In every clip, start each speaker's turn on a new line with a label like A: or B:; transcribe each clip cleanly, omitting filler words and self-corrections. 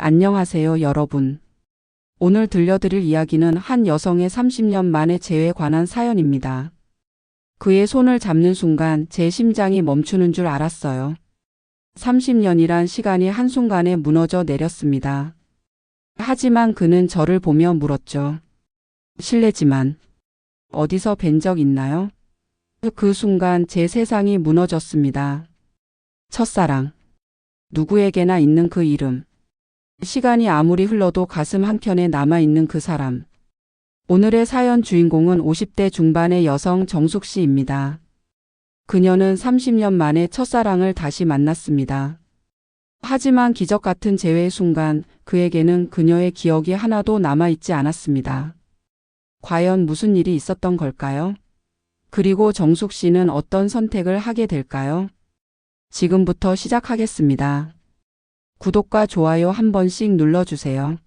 A: 안녕하세요, 여러분. 오늘 들려드릴 이야기는 한 여성의 30년 만의 재회에 관한 사연입니다. 그의 손을 잡는 순간 제 심장이 멈추는 줄 알았어요. 30년이란 시간이 한순간에 무너져 내렸습니다. 하지만 그는 저를 보며 물었죠. 실례지만 어디서 뵌 적 있나요? 그 순간 제 세상이 무너졌습니다. 첫사랑. 누구에게나 있는 그 이름. 시간이 아무리 흘러도 가슴 한켠에 남아있는 그 사람. 오늘의 사연 주인공은 50대 중반의 여성 정숙 씨입니다. 그녀는 30년 만에 첫사랑을 다시 만났습니다. 하지만 기적 같은 재회의 순간 그에게는 그녀의 기억이 하나도 남아있지 않았습니다. 과연 무슨 일이 있었던 걸까요? 그리고 정숙 씨는 어떤 선택을 하게 될까요? 지금부터 시작하겠습니다. 구독과 좋아요 한 번씩 눌러주세요.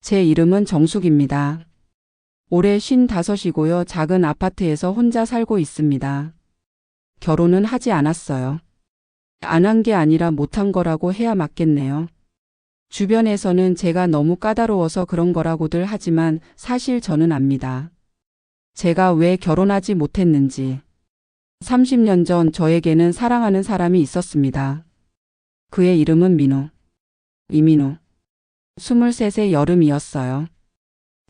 A: 제 이름은 정숙입니다. 올해 55이고요. 작은 아파트에서 혼자 살고 있습니다. 결혼은 하지 않았어요. 안 한 게 아니라 못한 거라고 해야 맞겠네요. 주변에서는 제가 너무 까다로워서 그런 거라고들 하지만 사실 저는 압니다. 제가 왜 결혼하지 못했는지. 30년 전 저에게는 사랑하는 사람이 있었습니다. 그의 이름은 민우. 이민우. 23세 여름이었어요.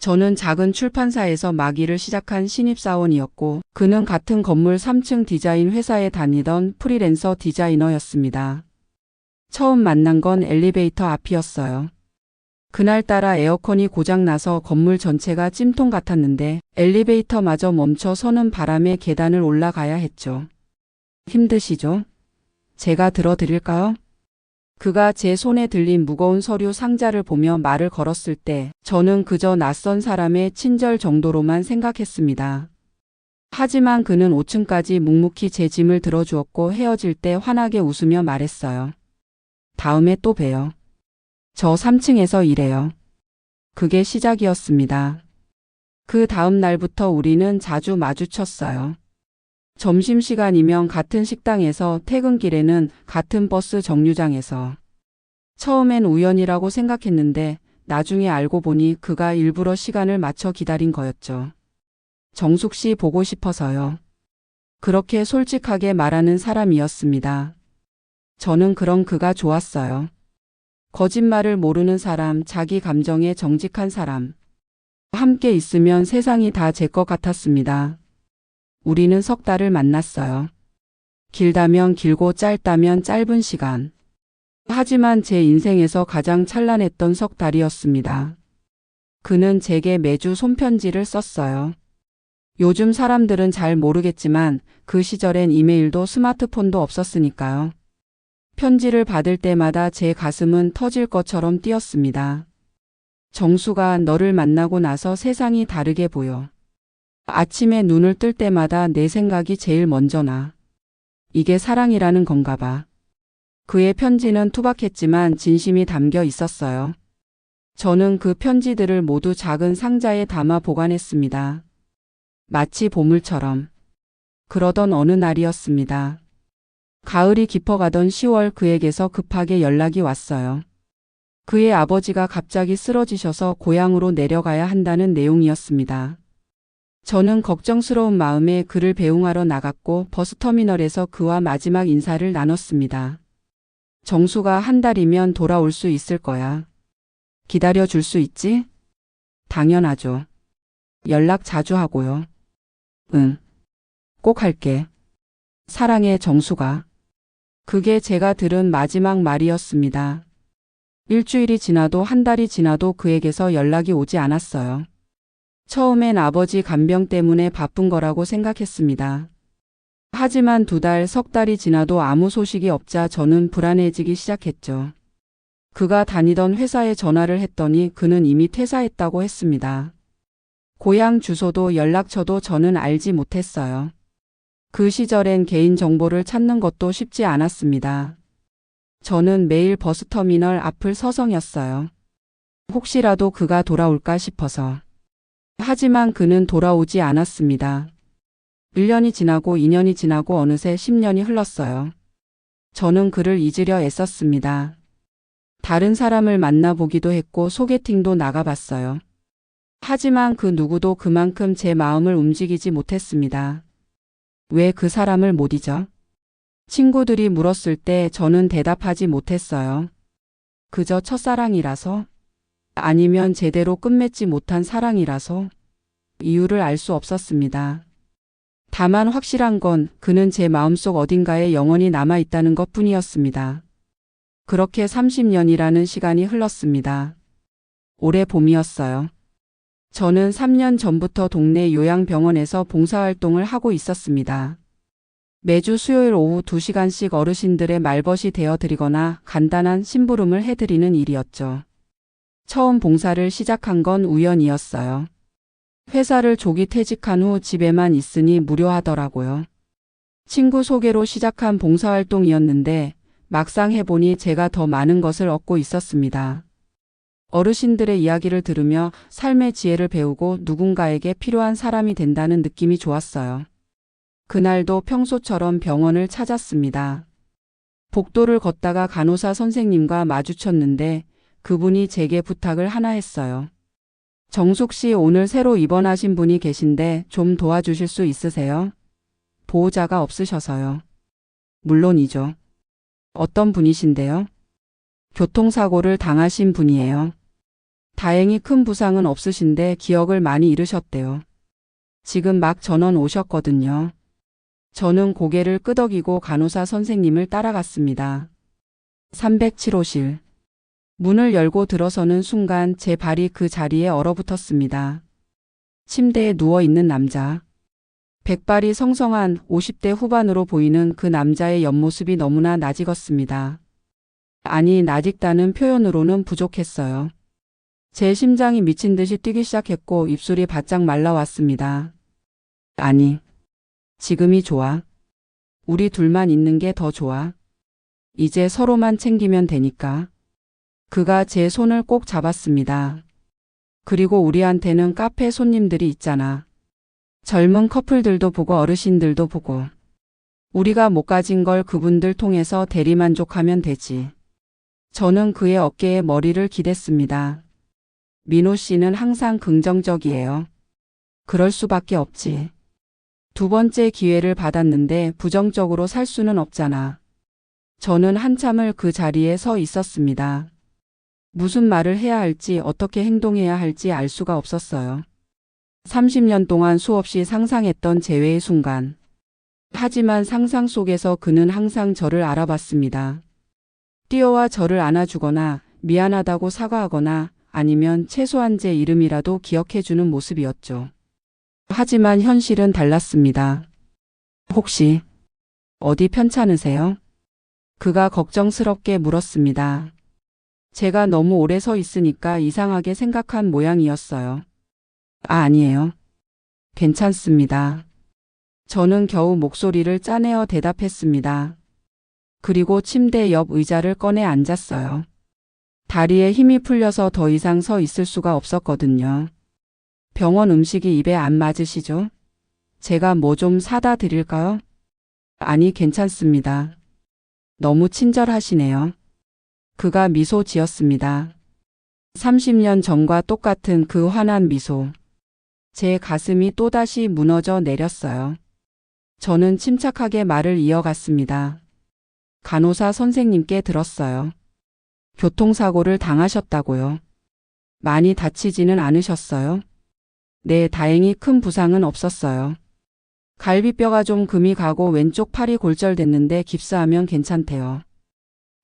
A: 저는 작은 출판사에서 막 일을 시작한 신입사원이었고 그는 같은 건물 3층 디자인 회사에 다니던 프리랜서 디자이너였습니다. 처음 만난 건 엘리베이터 앞이었어요. 그날따라 에어컨이 고장나서 건물 전체가 찜통 같았는데 엘리베이터마저 멈춰 서는 바람에 계단을 올라가야 했죠. 힘드시죠? 제가 들어드릴까요? 그가 제 손에 들린 무거운 서류 상자를 보며 말을 걸었을 때 저는 그저 낯선 사람의 친절 정도로만 생각했습니다. 하지만 그는 5층까지 묵묵히 제 짐을 들어주었고 헤어질 때 환하게 웃으며 말했어요. 다음에 또 봬요. 저 3층에서 일해요. 그게 시작이었습니다. 그 다음 날부터 우리는 자주 마주쳤어요. 점심시간이면 같은 식당에서, 퇴근길에는 같은 버스 정류장에서. 처음엔 우연이라고 생각했는데 나중에 알고 보니 그가 일부러 시간을 맞춰 기다린 거였죠. 정숙 씨 보고 싶어서요. 그렇게 솔직하게 말하는 사람이었습니다. 저는 그런 그가 좋았어요. 거짓말을 모르는 사람, 자기 감정에 정직한 사람. 함께 있으면 세상이 다 제 것 같았습니다. 우리는 석 달을 만났어요. 길다면 길고 짧다면 짧은 시간. 하지만 제 인생에서 가장 찬란했던 석 달이었습니다. 그는 제게 매주 손편지를 썼어요. 요즘 사람들은 잘 모르겠지만 그 시절엔 이메일도 스마트폰도 없었으니까요. 편지를 받을 때마다 제 가슴은 터질 것처럼 뛰었습니다. 정수가, 너를 만나고 나서 세상이 다르게 보여. 아침에 눈을 뜰 때마다 내 생각이 제일 먼저 나. 이게 사랑이라는 건가 봐. 그의 편지는 투박했지만 진심이 담겨 있었어요. 저는 그 편지들을 모두 작은 상자에 담아 보관했습니다. 마치 보물처럼. 그러던 어느 날이었습니다. 가을이 깊어가던 10월 그에게서 급하게 연락이 왔어요. 그의 아버지가 갑자기 쓰러지셔서 고향으로 내려가야 한다는 내용이었습니다. 저는 걱정스러운 마음에 그를 배웅하러 나갔고 버스터미널에서 그와 마지막 인사를 나눴습니다. 정수가 한 달이면 돌아올 수 있을 거야. 기다려줄 수 있지? 당연하죠. 연락 자주 하고요. 응. 꼭 할게. 사랑해, 정수가. 그게 제가 들은 마지막 말이었습니다. 일주일이 지나도 한 달이 지나도 그에게서 연락이 오지 않았어요. 처음엔 아버지 간병 때문에 바쁜 거라고 생각했습니다. 하지만 2달, 석 달이 지나도 아무 소식이 없자 저는 불안해지기 시작했죠. 그가 다니던 회사에 전화를 했더니 그는 이미 퇴사했다고 했습니다. 고향 주소도 연락처도 저는 알지 못했어요. 그 시절엔 개인정보를 찾는 것도 쉽지 않았습니다. 저는 매일 버스터미널 앞을 서성였어요. 혹시라도 그가 돌아올까 싶어서. 하지만 그는 돌아오지 않았습니다. 1년이 지나고 2년이 지나고 어느새 10년이 흘렀어요. 저는 그를 잊으려 애썼습니다. 다른 사람을 만나보기도 했고 소개팅도 나가봤어요. 하지만 그 누구도 그만큼 제 마음을 움직이지 못했습니다. 왜 그 사람을 못 잊어? 친구들이 물었을 때 저는 대답하지 못했어요. 그저 첫사랑이라서? 아니면 제대로 끝맺지 못한 사랑이라서? 이유를 알 수 없었습니다. 다만 확실한 건 그는 제 마음속 어딘가에 영원히 남아있다는 것 뿐이었습니다. 그렇게 30년이라는 시간이 흘렀습니다. 올해 봄이었어요. 저는 3년 전부터 동네 요양병원에서 봉사활동을 하고 있었습니다. 매주 수요일 오후 2시간씩 어르신들의 말벗이 되어드리거나 간단한 심부름을 해드리는 일이었죠. 처음 봉사를 시작한 건 우연이었어요. 회사를 조기 퇴직한 후 집에만 있으니 무료하더라고요. 친구 소개로 시작한 봉사활동이었는데 막상 해보니 제가 더 많은 것을 얻고 있었습니다. 어르신들의 이야기를 들으며 삶의 지혜를 배우고 누군가에게 필요한 사람이 된다는 느낌이 좋았어요. 그날도 평소처럼 병원을 찾았습니다. 복도를 걷다가 간호사 선생님과 마주쳤는데 그분이 제게 부탁을 하나 했어요. 정숙 씨, 오늘 새로 입원하신 분이 계신데 좀 도와주실 수 있으세요? 보호자가 없으셔서요. 물론이죠. 어떤 분이신데요? 교통사고를 당하신 분이에요. 다행히 큰 부상은 없으신데 기억을 많이 잃으셨대요. 지금 막 전원 오셨거든요. 저는 고개를 끄덕이고 간호사 선생님을 따라갔습니다. 307호실. 문을 열고 들어서는 순간 제 발이 그 자리에 얼어붙었습니다. 침대에 누워있는 남자. 백발이 성성한 50대 후반으로 보이는 그 남자의 옆모습이 너무나 낯익었습니다. 아니, 낯익다는 표현으로는 부족했어요. 제 심장이 미친 듯이 뛰기 시작했고 입술이 바짝 말라왔습니다. 아니, 지금이 좋아. 우리 둘만 있는 게 더 좋아. 이제 서로만 챙기면 되니까. 그가 제 손을 꼭 잡았습니다. 그리고 우리한테는 카페 손님들이 있잖아. 젊은 커플들도 보고 어르신들도 보고. 우리가 못 가진 걸 그분들 통해서 대리만족하면 되지. 저는 그의 어깨에 머리를 기댔습니다. 민호 씨는 항상 긍정적이에요. 그럴 수밖에 없지. 두 번째 기회를 받았는데 부정적으로 살 수는 없잖아. 저는 한참을 그 자리에 서 있었습니다. 무슨 말을 해야 할지 어떻게 행동해야 할지 알 수가 없었어요. 30년 동안 수없이 상상했던 재회의 순간. 하지만 상상 속에서 그는 항상 저를 알아봤습니다. 뛰어와 저를 안아주거나 미안하다고 사과하거나 아니면 최소한 제 이름이라도 기억해주는 모습이었죠. 하지만 현실은 달랐습니다. 혹시 어디 편찮으세요? 그가 걱정스럽게 물었습니다. 제가 너무 오래 서 있으니까 이상하게 생각한 모양이었어요. 아니에요. 괜찮습니다. 저는 겨우 목소리를 짜내어 대답했습니다. 그리고 침대 옆 의자를 꺼내 앉았어요. 다리에 힘이 풀려서 더 이상 서 있을 수가 없었거든요. 병원 음식이 입에 안 맞으시죠? 제가 뭐 좀 사다 드릴까요? 아니, 괜찮습니다. 너무 친절하시네요. 그가 미소 지었습니다. 30년 전과 똑같은 그 환한 미소. 제 가슴이 또다시 무너져 내렸어요. 저는 침착하게 말을 이어갔습니다. 간호사 선생님께 들었어요. 교통사고를 당하셨다고요. 많이 다치지는 않으셨어요? 네, 다행히 큰 부상은 없었어요. 갈비뼈가 좀 금이 가고 왼쪽 팔이 골절됐는데 깁스하면 괜찮대요.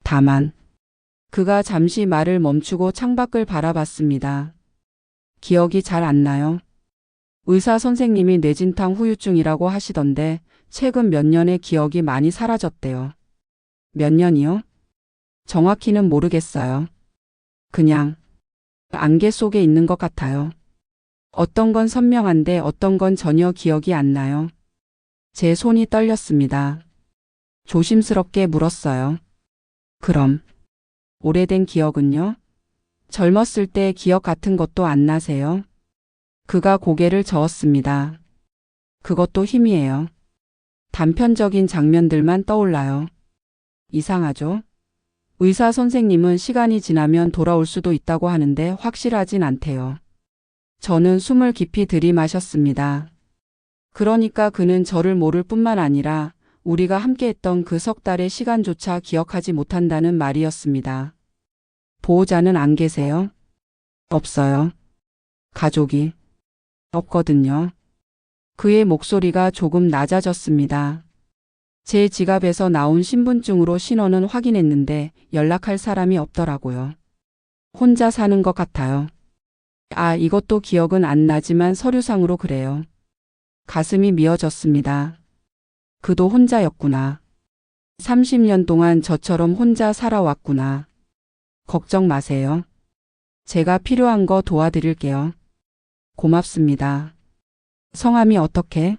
A: 다만 그가 잠시 말을 멈추고 창밖을 바라봤습니다. 기억이 잘 안 나요? 의사 선생님이 뇌진탕 후유증이라고 하시던데 최근 몇 년의 기억이 많이 사라졌대요. 몇 년이요? 정확히는 모르겠어요. 그냥 안개 속에 있는 것 같아요. 어떤 건 선명한데 어떤 건 전혀 기억이 안 나요. 제 손이 떨렸습니다. 조심스럽게 물었어요. 그럼 오래된 기억은요? 젊었을 때 기억 같은 것도 안 나세요? 그가 고개를 저었습니다. 그것도 힘이에요. 단편적인 장면들만 떠올라요. 이상하죠? 의사 선생님은 시간이 지나면 돌아올 수도 있다고 하는데 확실하진 않대요. 저는 숨을 깊이 들이마셨습니다. 그러니까 그는 저를 모를 뿐만 아니라 우리가 함께했던 그 석 달의 시간조차 기억하지 못한다는 말이었습니다. 보호자는 안 계세요? 없어요. 가족이 없거든요. 그의 목소리가 조금 낮아졌습니다. 제 지갑에서 나온 신분증으로 신원은 확인했는데 연락할 사람이 없더라고요. 혼자 사는 것 같아요. 아, 이것도 기억은 안 나지만 서류상으로 그래요. 가슴이 미어졌습니다. 그도 혼자였구나. 30년 동안 저처럼 혼자 살아왔구나. 걱정 마세요. 제가 필요한 거 도와드릴게요. 고맙습니다. 성함이 어떻게?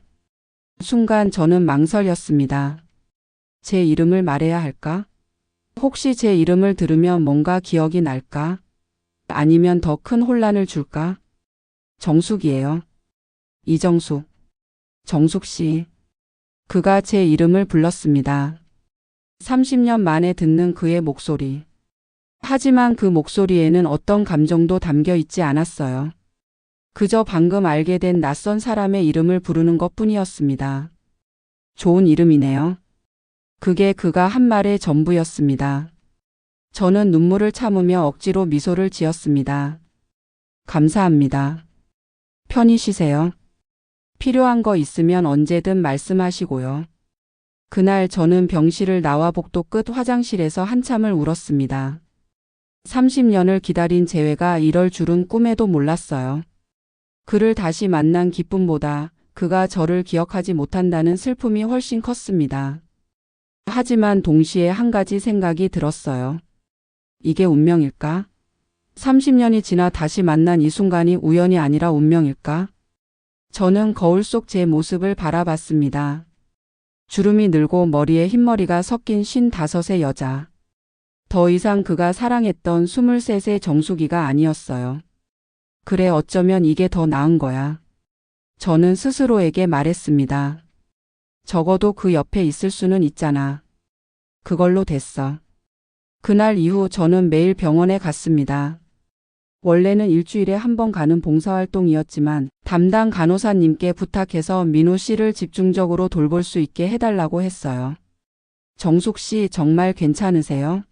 A: 순간 저는 망설였습니다. 제 이름을 말해야 할까? 혹시 제 이름을 들으면 뭔가 기억이 날까? 아니면 더 큰 혼란을 줄까? 정숙이에요. 이정숙. 정숙 씨. 그가 제 이름을 불렀습니다. 30년 만에 듣는 그의 목소리. 하지만 그 목소리에는 어떤 감정도 담겨 있지 않았어요. 그저 방금 알게 된 낯선 사람의 이름을 부르는 것뿐이었습니다. 좋은 이름이네요. 그게 그가 한 말의 전부였습니다. 저는 눈물을 참으며 억지로 미소를 지었습니다. 감사합니다. 편히 쉬세요. 필요한 거 있으면 언제든 말씀하시고요. 그날 저는 병실을 나와 복도 끝 화장실에서 한참을 울었습니다. 30년을 기다린 재회가 이럴 줄은 꿈에도 몰랐어요. 그를 다시 만난 기쁨보다 그가 저를 기억하지 못한다는 슬픔이 훨씬 컸습니다. 하지만 동시에 한 가지 생각이 들었어요. 이게 운명일까? 30년이 지나 다시 만난 이 순간이 우연이 아니라 운명일까? 저는 거울 속 제 모습을 바라봤습니다. 주름이 늘고 머리에 흰머리가 섞인 55의 여자. 더 이상 그가 사랑했던 23의 정숙이가 아니었어요. 그래, 어쩌면 이게 더 나은 거야. 저는 스스로에게 말했습니다. 적어도 그 옆에 있을 수는 있잖아. 그걸로 됐어. 그날 이후 저는 매일 병원에 갔습니다. 원래는 일주일에 한 번 가는 봉사활동이었지만 담당 간호사님께 부탁해서 민호 씨를 집중적으로 돌볼 수 있게 해달라고 했어요. 정숙 씨 정말 괜찮으세요?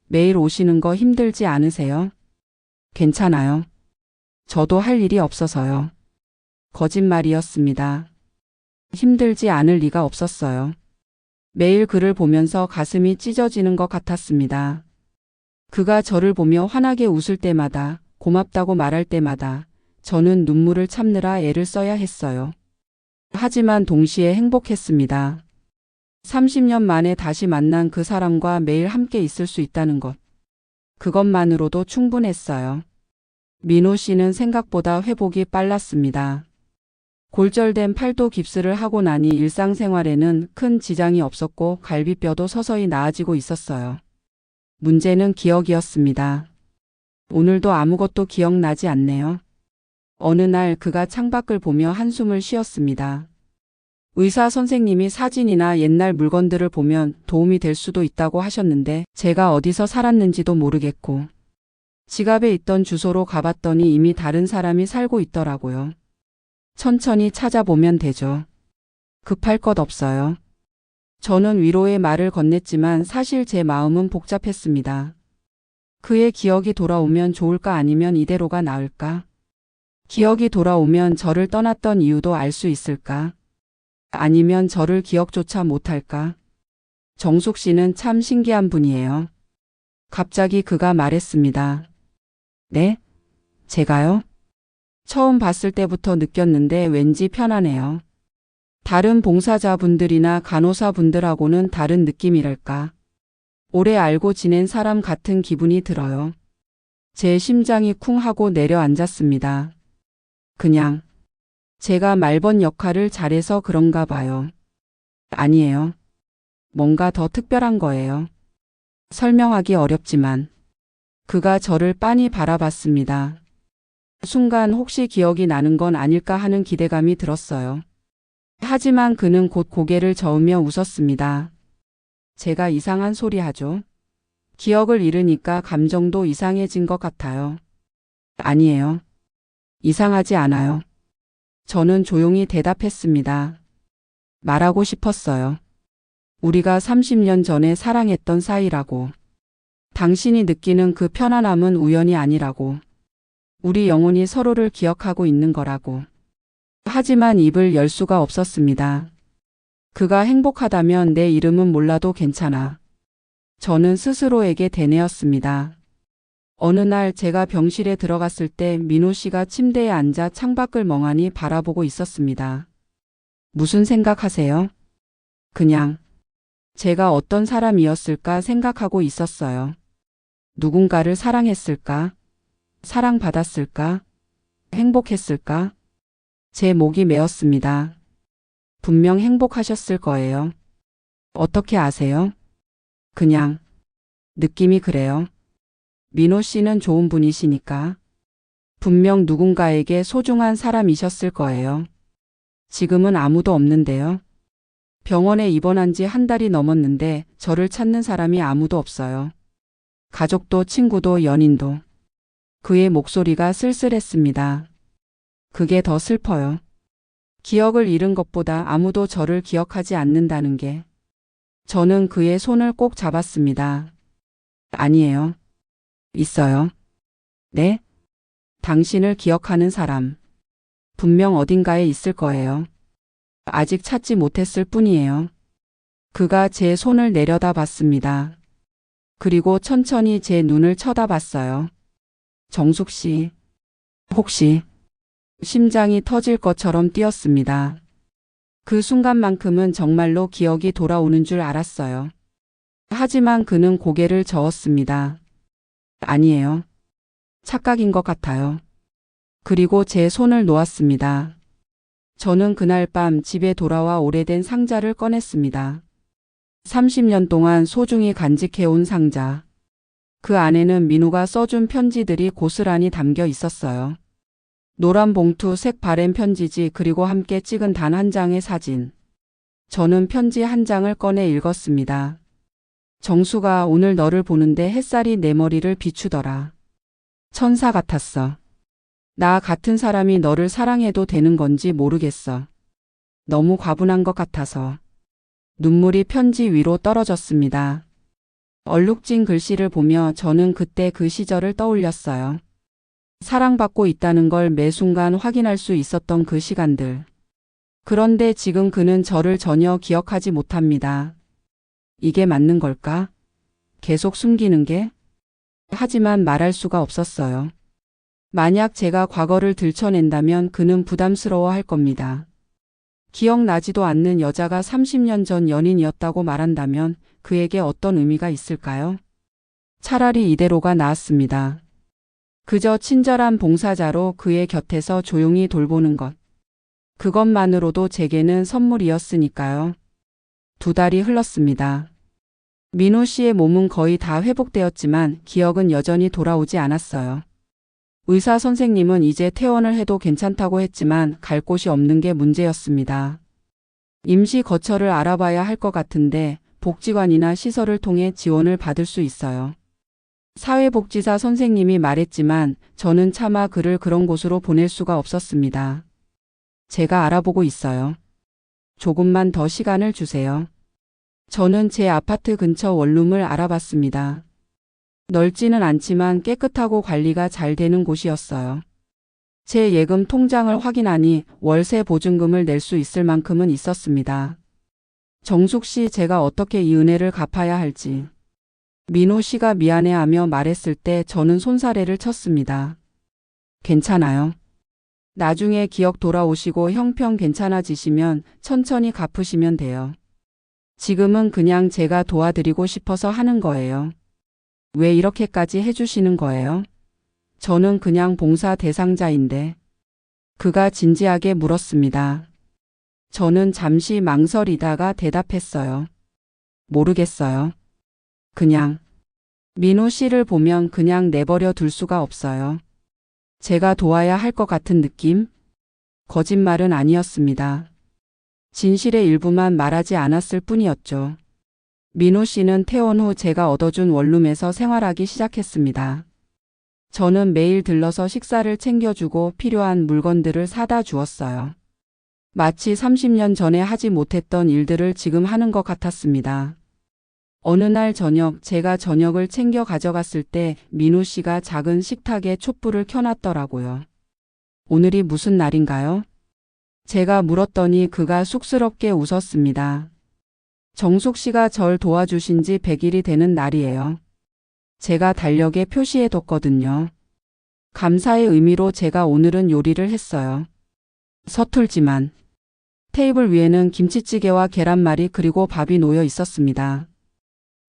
A: 매일 오시는 거 힘들지 않으세요? 괜찮아요. 저도 할 일이 없어서요. 거짓말이었습니다. 힘들지 않을 리가 없었어요. 매일 그를 보면서 가슴이 찢어지는 것 같았습니다. 그가 저를 보며 환하게 웃을 때마다, 고맙다고 말할 때마다 저는 눈물을 참느라 애를 써야 했어요. 하지만 동시에 행복했습니다. 30년 만에 다시 만난 그 사람과 매일 함께 있을 수 있다는 것. 그것만으로도 충분했어요. 민호 씨는 생각보다 회복이 빨랐습니다. 골절된 팔도 깁스를 하고 나니 일상생활에는 큰 지장이 없었고 갈비뼈도 서서히 나아지고 있었어요. 문제는 기억이었습니다. 오늘도 아무것도 기억나지 않네요. 어느 날 그가 창밖을 보며 한숨을 쉬었습니다. 의사 선생님이 사진이나 옛날 물건들을 보면 도움이 될 수도 있다고 하셨는데 제가 어디서 살았는지도 모르겠고 지갑에 있던 주소로 가봤더니 이미 다른 사람이 살고 있더라고요. 천천히 찾아보면 되죠. 급할 것 없어요. 저는 위로의 말을 건넸지만 사실 제 마음은 복잡했습니다. 그의 기억이 돌아오면 좋을까 아니면 이대로가 나을까? 기억이 돌아오면 저를 떠났던 이유도 알 수 있을까? 아니면 저를 기억조차 못할까? 정숙 씨는 참 신기한 분이에요. 갑자기 그가 말했습니다. 네? 제가요? 처음 봤을 때부터 느꼈는데 왠지 편하네요. 다른 봉사자분들이나 간호사분들하고는 다른 느낌이랄까. 오래 알고 지낸 사람 같은 기분이 들어요. 제 심장이 쿵 하고 내려앉았습니다. 그냥 제가 말번 역할을 잘해서 그런가 봐요. 아니에요. 뭔가 더 특별한 거예요. 설명하기 어렵지만 그가 저를 빤히 바라봤습니다. 순간 혹시 기억이 나는 건 아닐까 하는 기대감이 들었어요. 하지만 그는 곧 고개를 저으며 웃었습니다. 제가 이상한 소리 하죠? 기억을 잃으니까 감정도 이상해진 것 같아요. 아니에요. 이상하지 않아요. 저는 조용히 대답했습니다. 말하고 싶었어요. 우리가 30년 전에 사랑했던 사이라고. 당신이 느끼는 그 편안함은 우연이 아니라고. 우리 영혼이 서로를 기억하고 있는 거라고. 하지만 입을 열 수가 없었습니다. 그가 행복하다면 내 이름은 몰라도 괜찮아. 저는 스스로에게 되뇌었습니다. 어느 날 제가 병실에 들어갔을 때 민호 씨가 침대에 앉아 창밖을 멍하니 바라보고 있었습니다. 무슨 생각하세요? 그냥 제가 어떤 사람이었을까 생각하고 있었어요. 누군가를 사랑했을까? 사랑받았을까? 행복했을까? 제 목이 메었습니다. 분명 행복하셨을 거예요. 어떻게 아세요? 그냥 느낌이 그래요. 민호 씨는 좋은 분이시니까. 분명 누군가에게 소중한 사람이셨을 거예요. 지금은 아무도 없는데요. 병원에 입원한 지 한 달이 넘었는데 저를 찾는 사람이 아무도 없어요. 가족도 친구도 연인도. 그의 목소리가 쓸쓸했습니다. 그게 더 슬퍼요. 기억을 잃은 것보다 아무도 저를 기억하지 않는다는 게. 저는 그의 손을 꼭 잡았습니다. 아니에요. 있어요. 네? 당신을 기억하는 사람. 분명 어딘가에 있을 거예요. 아직 찾지 못했을 뿐이에요. 그가 제 손을 내려다 봤습니다. 그리고 천천히 제 눈을 쳐다봤어요. 정숙 씨. 혹시 심장이 터질 것처럼 뛰었습니다. 그 순간만큼은 정말로 기억이 돌아오는 줄 알았어요. 하지만 그는 고개를 저었습니다. 아니에요. 착각인 것 같아요. 그리고 제 손을 놓았습니다. 저는 그날 밤 집에 돌아와 오래된 상자를 꺼냈습니다. 30년 동안 소중히 간직해온 상자. 그 안에는 민우가 써준 편지들이 고스란히 담겨 있었어요. 노란 봉투 색 바램 편지지 그리고 함께 찍은 단 한 장의 사진. 저는 편지 한 장을 꺼내 읽었습니다. 정수가 오늘 너를 보는데 햇살이 내 머리를 비추더라. 천사 같았어. 나 같은 사람이 너를 사랑해도 되는 건지 모르겠어. 너무 과분한 것 같아서. 눈물이 편지 위로 떨어졌습니다. 얼룩진 글씨를 보며 저는 그때 그 시절을 떠올렸어요. 사랑받고 있다는 걸 매 순간 확인할 수 있었던 그 시간들. 그런데 지금 그는 저를 전혀 기억하지 못합니다. 이게 맞는 걸까? 계속 숨기는 게? 하지만 말할 수가 없었어요. 만약 제가 과거를 들춰낸다면 그는 부담스러워할 겁니다. 기억나지도 않는 여자가 30년 전 연인이었다고 말한다면 그에게 어떤 의미가 있을까요? 차라리 이대로가 나았습니다. 그저 친절한 봉사자로 그의 곁에서 조용히 돌보는 것. 그것만으로도 제게는 선물이었으니까요. 2달이 흘렀습니다. 민호 씨의 몸은 거의 다 회복되었지만 기억은 여전히 돌아오지 않았어요. 의사 선생님은 이제 퇴원을 해도 괜찮다고 했지만 갈 곳이 없는 게 문제였습니다. 임시 거처를 알아봐야 할 것 같은데 복지관이나 시설을 통해 지원을 받을 수 있어요. 사회복지사 선생님이 말했지만 저는 차마 그를 그런 곳으로 보낼 수가 없었습니다. 제가 알아보고 있어요. 조금만 더 시간을 주세요. 저는 제 아파트 근처 원룸을 알아봤습니다. 넓지는 않지만 깨끗하고 관리가 잘 되는 곳이었어요. 제 예금 통장을 확인하니 월세 보증금을 낼 수 있을 만큼은 있었습니다. 정숙 씨, 제가 어떻게 이 은혜를 갚아야 할지. 민호 씨가 미안해하며 말했을 때 저는 손사래를 쳤습니다. 괜찮아요. 나중에 기억 돌아오시고 형평 괜찮아지시면 천천히 갚으시면 돼요. 지금은 그냥 제가 도와드리고 싶어서 하는 거예요. 왜 이렇게까지 해주시는 거예요? 저는 그냥 봉사 대상자인데. 그가 진지하게 물었습니다. 저는 잠시 망설이다가 대답했어요. 모르겠어요. 그냥. 민호 씨를 보면 그냥 내버려 둘 수가 없어요. 제가 도와야 할 것 같은 느낌? 거짓말은 아니었습니다. 진실의 일부만 말하지 않았을 뿐이었죠. 민호 씨는 퇴원 후 제가 얻어준 원룸에서 생활하기 시작했습니다. 저는 매일 들러서 식사를 챙겨주고 필요한 물건들을 사다 주었어요. 마치 30년 전에 하지 못했던 일들을 지금 하는 것 같았습니다. 어느 날 저녁, 제가 저녁을 챙겨 가져갔을 때 민호 씨가 작은 식탁에 촛불을 켜놨더라고요. 오늘이 무슨 날인가요? 제가 물었더니 그가 쑥스럽게 웃었습니다. 정숙 씨가 절 도와주신 지 100일이 되는 날이에요. 제가 달력에 표시해뒀거든요. 감사의 의미로 제가 오늘은 요리를 했어요. 서툴지만 테이블 위에는 김치찌개와 계란말이 그리고 밥이 놓여 있었습니다.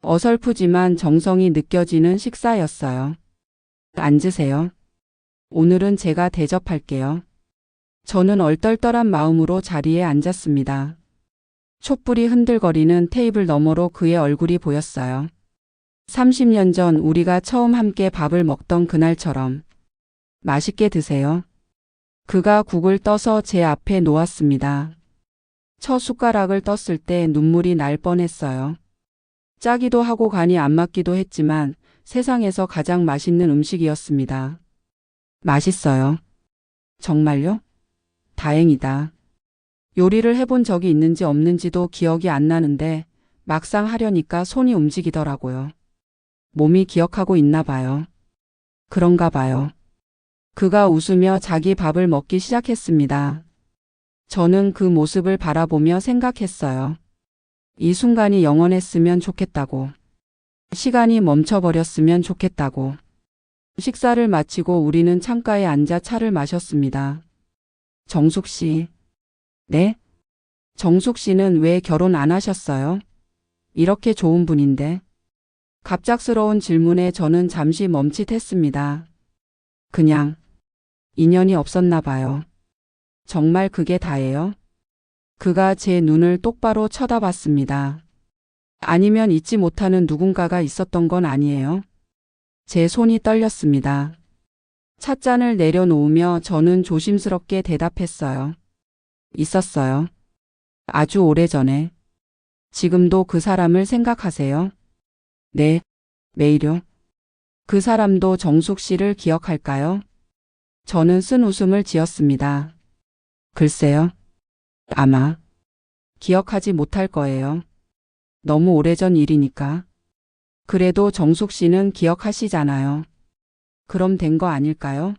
A: 어설프지만 정성이 느껴지는 식사였어요. 앉으세요. 오늘은 제가 대접할게요. 저는 얼떨떨한 마음으로 자리에 앉았습니다. 촛불이 흔들거리는 테이블 너머로 그의 얼굴이 보였어요. 30년 전 우리가 처음 함께 밥을 먹던 그날처럼. 맛있게 드세요. 그가 국을 떠서 제 앞에 놓았습니다. 첫 숟가락을 떴을 때 눈물이 날 뻔했어요. 짜기도 하고 간이 안 맞기도 했지만 세상에서 가장 맛있는 음식이었습니다. 맛있어요. 정말요? 다행이다. 요리를 해본 적이 있는지 없는지도 기억이 안 나는데 막상 하려니까 손이 움직이더라고요. 몸이 기억하고 있나 봐요. 그런가 봐요. 그가 웃으며 자기 밥을 먹기 시작했습니다. 저는 그 모습을 바라보며 생각했어요. 이 순간이 영원했으면 좋겠다고. 시간이 멈춰버렸으면 좋겠다고. 식사를 마치고 우리는 창가에 앉아 차를 마셨습니다. 정숙 씨. 네? 정숙 씨는 왜 결혼 안 하셨어요? 이렇게 좋은 분인데. 갑작스러운 질문에 저는 잠시 멈칫했습니다. 그냥 인연이 없었나 봐요. 정말 그게 다예요? 그가 제 눈을 똑바로 쳐다봤습니다. 아니면 잊지 못하는 누군가가 있었던 건 아니에요? 제 손이 떨렸습니다. 찻잔을 내려놓으며 저는 조심스럽게 대답했어요. 있었어요. 아주 오래전에. 지금도 그 사람을 생각하세요? 네, 매일요. 그 사람도 정숙 씨를 기억할까요? 저는 쓴 웃음을 지었습니다. 글쎄요. 아마 기억하지 못할 거예요. 너무 오래전 일이니까. 그래도 정숙 씨는 기억하시잖아요. 그럼 된 거 아닐까요?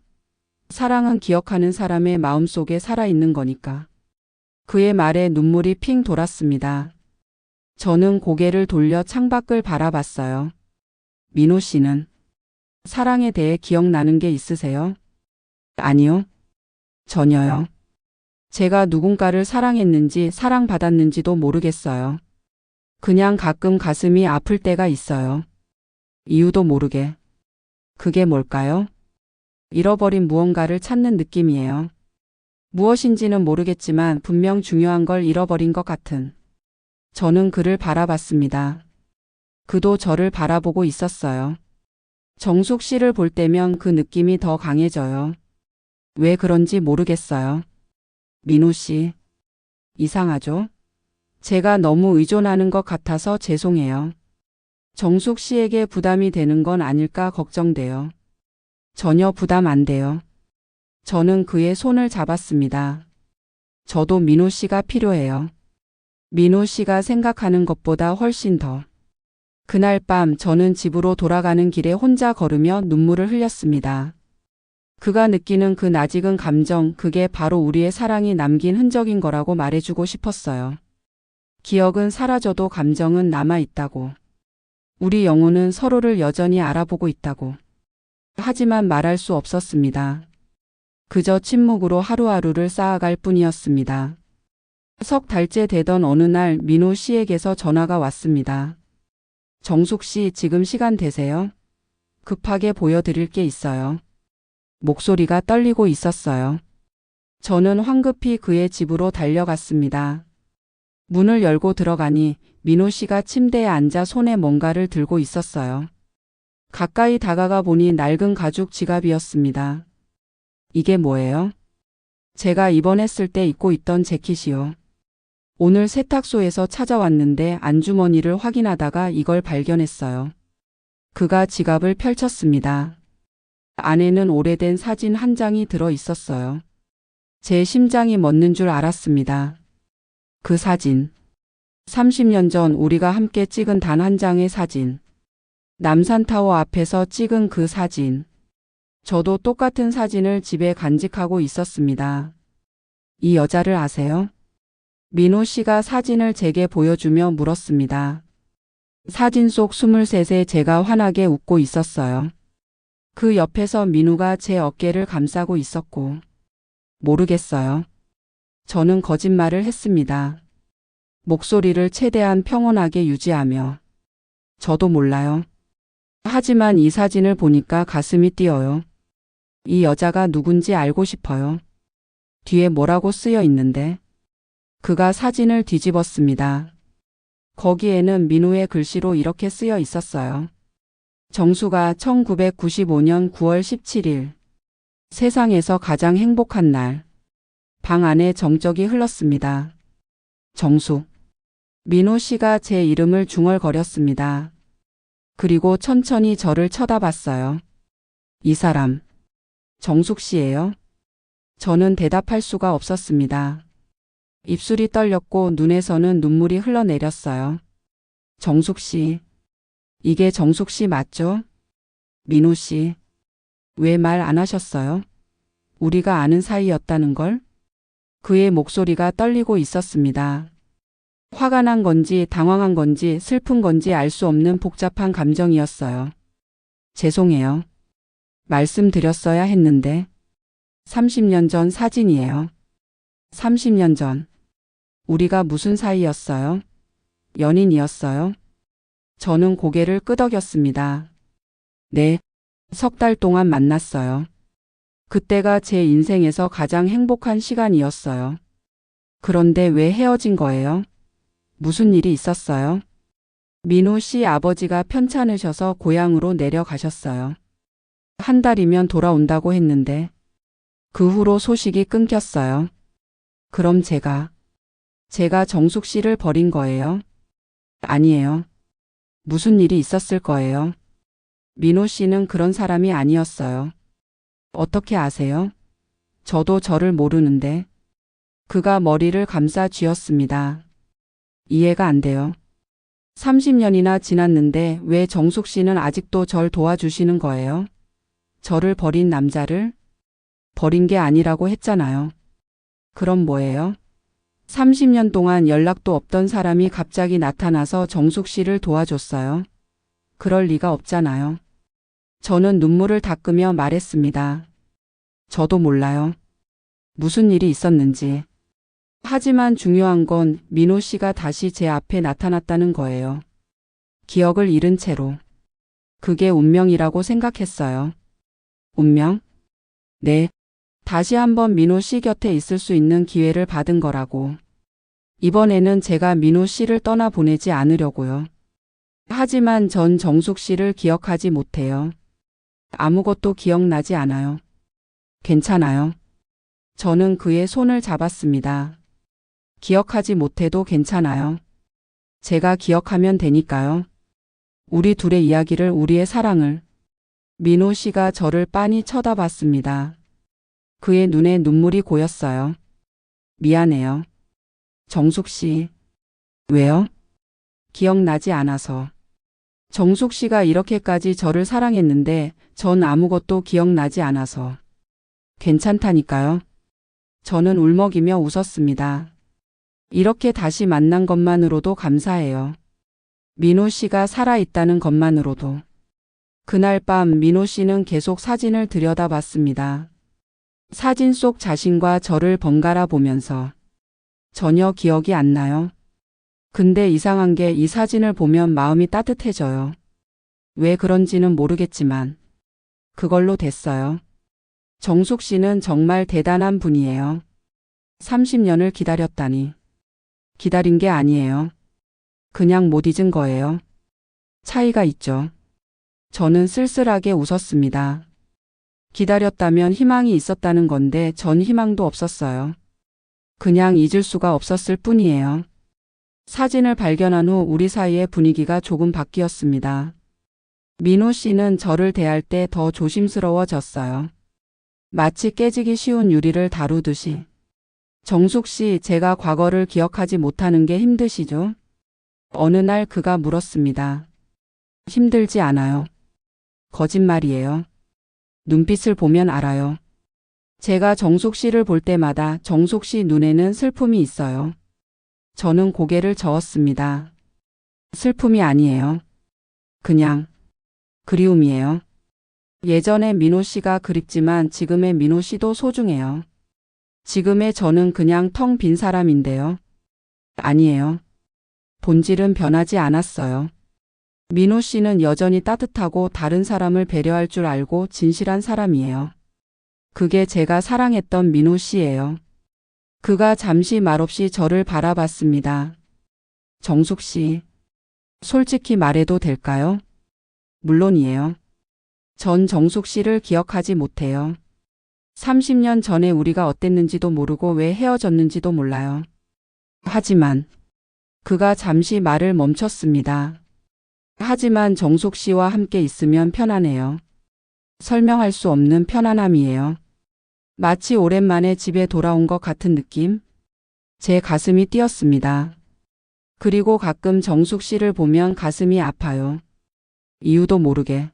A: 사랑은 기억하는 사람의 마음속에 살아있는 거니까. 그의 말에 눈물이 핑 돌았습니다. 저는 고개를 돌려 창밖을 바라봤어요. 민호 씨는 사랑에 대해 기억나는 게 있으세요? 아니요. 전혀요. 제가 누군가를 사랑했는지 사랑받았는지도 모르겠어요. 그냥 가끔 가슴이 아플 때가 있어요. 이유도 모르게. 그게 뭘까요? 잃어버린 무언가를 찾는 느낌이에요. 무엇인지는 모르겠지만 분명 중요한 걸 잃어버린 것 같은. 저는 그를 바라봤습니다. 그도 저를 바라보고 있었어요. 정숙 씨를 볼 때면 그 느낌이 더 강해져요. 왜 그런지 모르겠어요. 민호 씨. 이상하죠? 제가 너무 의존하는 것 같아서 죄송해요. 정숙 씨에게 부담이 되는 건 아닐까 걱정돼요. 전혀 부담 안 돼요. 저는 그의 손을 잡았습니다. 저도 민호 씨가 필요해요. 민호 씨가 생각하는 것보다 훨씬 더. 그날 밤 저는 집으로 돌아가는 길에 혼자 걸으며 눈물을 흘렸습니다. 그가 느끼는 그 낯익은 감정, 그게 바로 우리의 사랑이 남긴 흔적인 거라고 말해주고 싶었어요. 기억은 사라져도 감정은 남아있다고. 우리 영혼은 서로를 여전히 알아보고 있다고. 하지만 말할 수 없었습니다. 그저 침묵으로 하루하루를 쌓아갈 뿐이었습니다. 석 달째 되던 어느 날 민호 씨에게서 전화가 왔습니다. 정숙 씨, 지금 시간 되세요? 급하게 보여드릴 게 있어요. 목소리가 떨리고 있었어요. 저는 황급히 그의 집으로 달려갔습니다. 문을 열고 들어가니 민호 씨가 침대에 앉아 손에 뭔가를 들고 있었어요. 가까이 다가가 보니 낡은 가죽 지갑이었습니다. 이게 뭐예요? 제가 입원했을 때 입고 있던 재킷이요. 오늘 세탁소에서 찾아왔는데 안주머니를 확인하다가 이걸 발견했어요. 그가 지갑을 펼쳤습니다. 안에는 오래된 사진 한 장이 들어 있었어요. 제 심장이 멎는 줄 알았습니다. 그 사진. 30년 전 우리가 함께 찍은 단 한 장의 사진. 남산타워 앞에서 찍은 그 사진. 저도 똑같은 사진을 집에 간직하고 있었습니다. 이 여자를 아세요? 민호 씨가 사진을 제게 보여주며 물었습니다. 사진 속 23세 제가 환하게 웃고 있었어요. 그 옆에서 민우가 제 어깨를 감싸고 있었고. 모르겠어요. 저는 거짓말을 했습니다. 목소리를 최대한 평온하게 유지하며. 저도 몰라요. 하지만 이 사진을 보니까 가슴이 뛰어요. 이 여자가 누군지 알고 싶어요. 뒤에 뭐라고 쓰여 있는데. 그가 사진을 뒤집었습니다. 거기에는 민우의 글씨로 이렇게 쓰여 있었어요. 정수가 1995년 9월 17일. 세상에서 가장 행복한 날. 방 안에 정적이 흘렀습니다. 정수. 민호 씨가 제 이름을 중얼거렸습니다. 그리고 천천히 저를 쳐다봤어요. 이 사람. 정숙 씨예요? 저는 대답할 수가 없었습니다. 입술이 떨렸고 눈에서는 눈물이 흘러내렸어요. 정숙 씨. 이게 정숙 씨 맞죠? 민호 씨. 왜 말 안 하셨어요? 우리가 아는 사이였다는 걸? 그의 목소리가 떨리고 있었습니다. 화가 난 건지 당황한 건지 슬픈 건지 알 수 없는 복잡한 감정이었어요. 죄송해요. 말씀드렸어야 했는데. 30년 전 사진이에요. 30년 전. 우리가 무슨 사이였어요? 연인이었어요? 저는 고개를 끄덕였습니다. 네, 3달 동안 만났어요. 그때가 제 인생에서 가장 행복한 시간이었어요. 그런데 왜 헤어진 거예요? 무슨 일이 있었어요? 민호 씨 아버지가 편찮으셔서 고향으로 내려가셨어요. 한 달이면 돌아온다고 했는데 그 후로 소식이 끊겼어요. 그럼 제가 정숙 씨를 버린 거예요? 아니에요. 무슨 일이 있었을 거예요. 민호 씨는 그런 사람이 아니었어요. 어떻게 아세요? 저도 저를 모르는데. 그가 머리를 감싸 쥐었습니다. 이해가 안 돼요. 30년이나 지났는데 왜 정숙 씨는 아직도 절 도와주시는 거예요? 저를 버린 남자를? 버린 게 아니라고 했잖아요. 그럼 뭐예요? 30년 동안 연락도 없던 사람이 갑자기 나타나서 정숙 씨를 도와줬어요. 그럴 리가 없잖아요. 저는 눈물을 닦으며 말했습니다. 저도 몰라요. 무슨 일이 있었는지. 하지만 중요한 건 민호 씨가 다시 제 앞에 나타났다는 거예요. 기억을 잃은 채로. 그게 운명이라고 생각했어요. 운명? 네. 다시 한번 민호 씨 곁에 있을 수 있는 기회를 받은 거라고. 이번에는 제가 민호 씨를 떠나보내지 않으려고요. 하지만 전 정숙 씨를 기억하지 못해요. 아무것도 기억나지 않아요. 괜찮아요. 저는 그의 손을 잡았습니다. 기억하지 못해도 괜찮아요. 제가 기억하면 되니까요. 우리 둘의 이야기를, 우리의 사랑을. 민호 씨가 저를 빤히 쳐다봤습니다. 그의 눈에 눈물이 고였어요. 미안해요. 정숙 씨. 왜요? 기억나지 않아서. 정숙 씨가 이렇게까지 저를 사랑했는데 전 아무것도 기억나지 않아서. 괜찮다니까요. 저는 울먹이며 웃었습니다. 이렇게 다시 만난 것만으로도 감사해요. 민호 씨가 살아있다는 것만으로도. 그날 밤 민호 씨는 계속 사진을 들여다봤습니다. 사진 속 자신과 저를 번갈아 보면서. 전혀 기억이 안 나요. 근데 이상한 게 이 사진을 보면 마음이 따뜻해져요. 왜 그런지는 모르겠지만 그걸로 됐어요. 정숙 씨는 정말 대단한 분이에요. 30년을 기다렸다니. 기다린 게 아니에요. 그냥 못 잊은 거예요. 차이가 있죠. 저는 쓸쓸하게 웃었습니다. 기다렸다면 희망이 있었다는 건데 전 희망도 없었어요. 그냥 잊을 수가 없었을 뿐이에요. 사진을 발견한 후 우리 사이의 분위기가 조금 바뀌었습니다. 민호 씨는 저를 대할 때 더 조심스러워졌어요. 마치 깨지기 쉬운 유리를 다루듯이. 정숙 씨, 제가 과거를 기억하지 못하는 게 힘드시죠? 어느 날 그가 물었습니다. 힘들지 않아요. 거짓말이에요. 눈빛을 보면 알아요. 제가 정숙 씨를 볼 때마다 정숙 씨 눈에는 슬픔이 있어요. 저는 고개를 저었습니다. 슬픔이 아니에요. 그냥 그리움이에요. 예전의 민호 씨가 그립지만 지금의 민호 씨도 소중해요. 지금의 저는 그냥 텅 빈 사람인데요. 아니에요. 본질은 변하지 않았어요. 민호 씨는 여전히 따뜻하고 다른 사람을 배려할 줄 알고 진실한 사람이에요. 그게 제가 사랑했던 민호 씨예요. 그가 잠시 말없이 저를 바라봤습니다. 정숙 씨, 솔직히 말해도 될까요? 물론이에요. 전 정숙 씨를 기억하지 못해요. 30년 전에 우리가 어땠는지도 모르고 왜 헤어졌는지도 몰라요. 하지만 그가 잠시 말을 멈췄습니다. 하지만 정숙 씨와 함께 있으면 편안해요. 설명할 수 없는 편안함이에요. 마치 오랜만에 집에 돌아온 것 같은 느낌? 제 가슴이 뛰었습니다. 그리고 가끔 정숙 씨를 보면 가슴이 아파요. 이유도 모르게.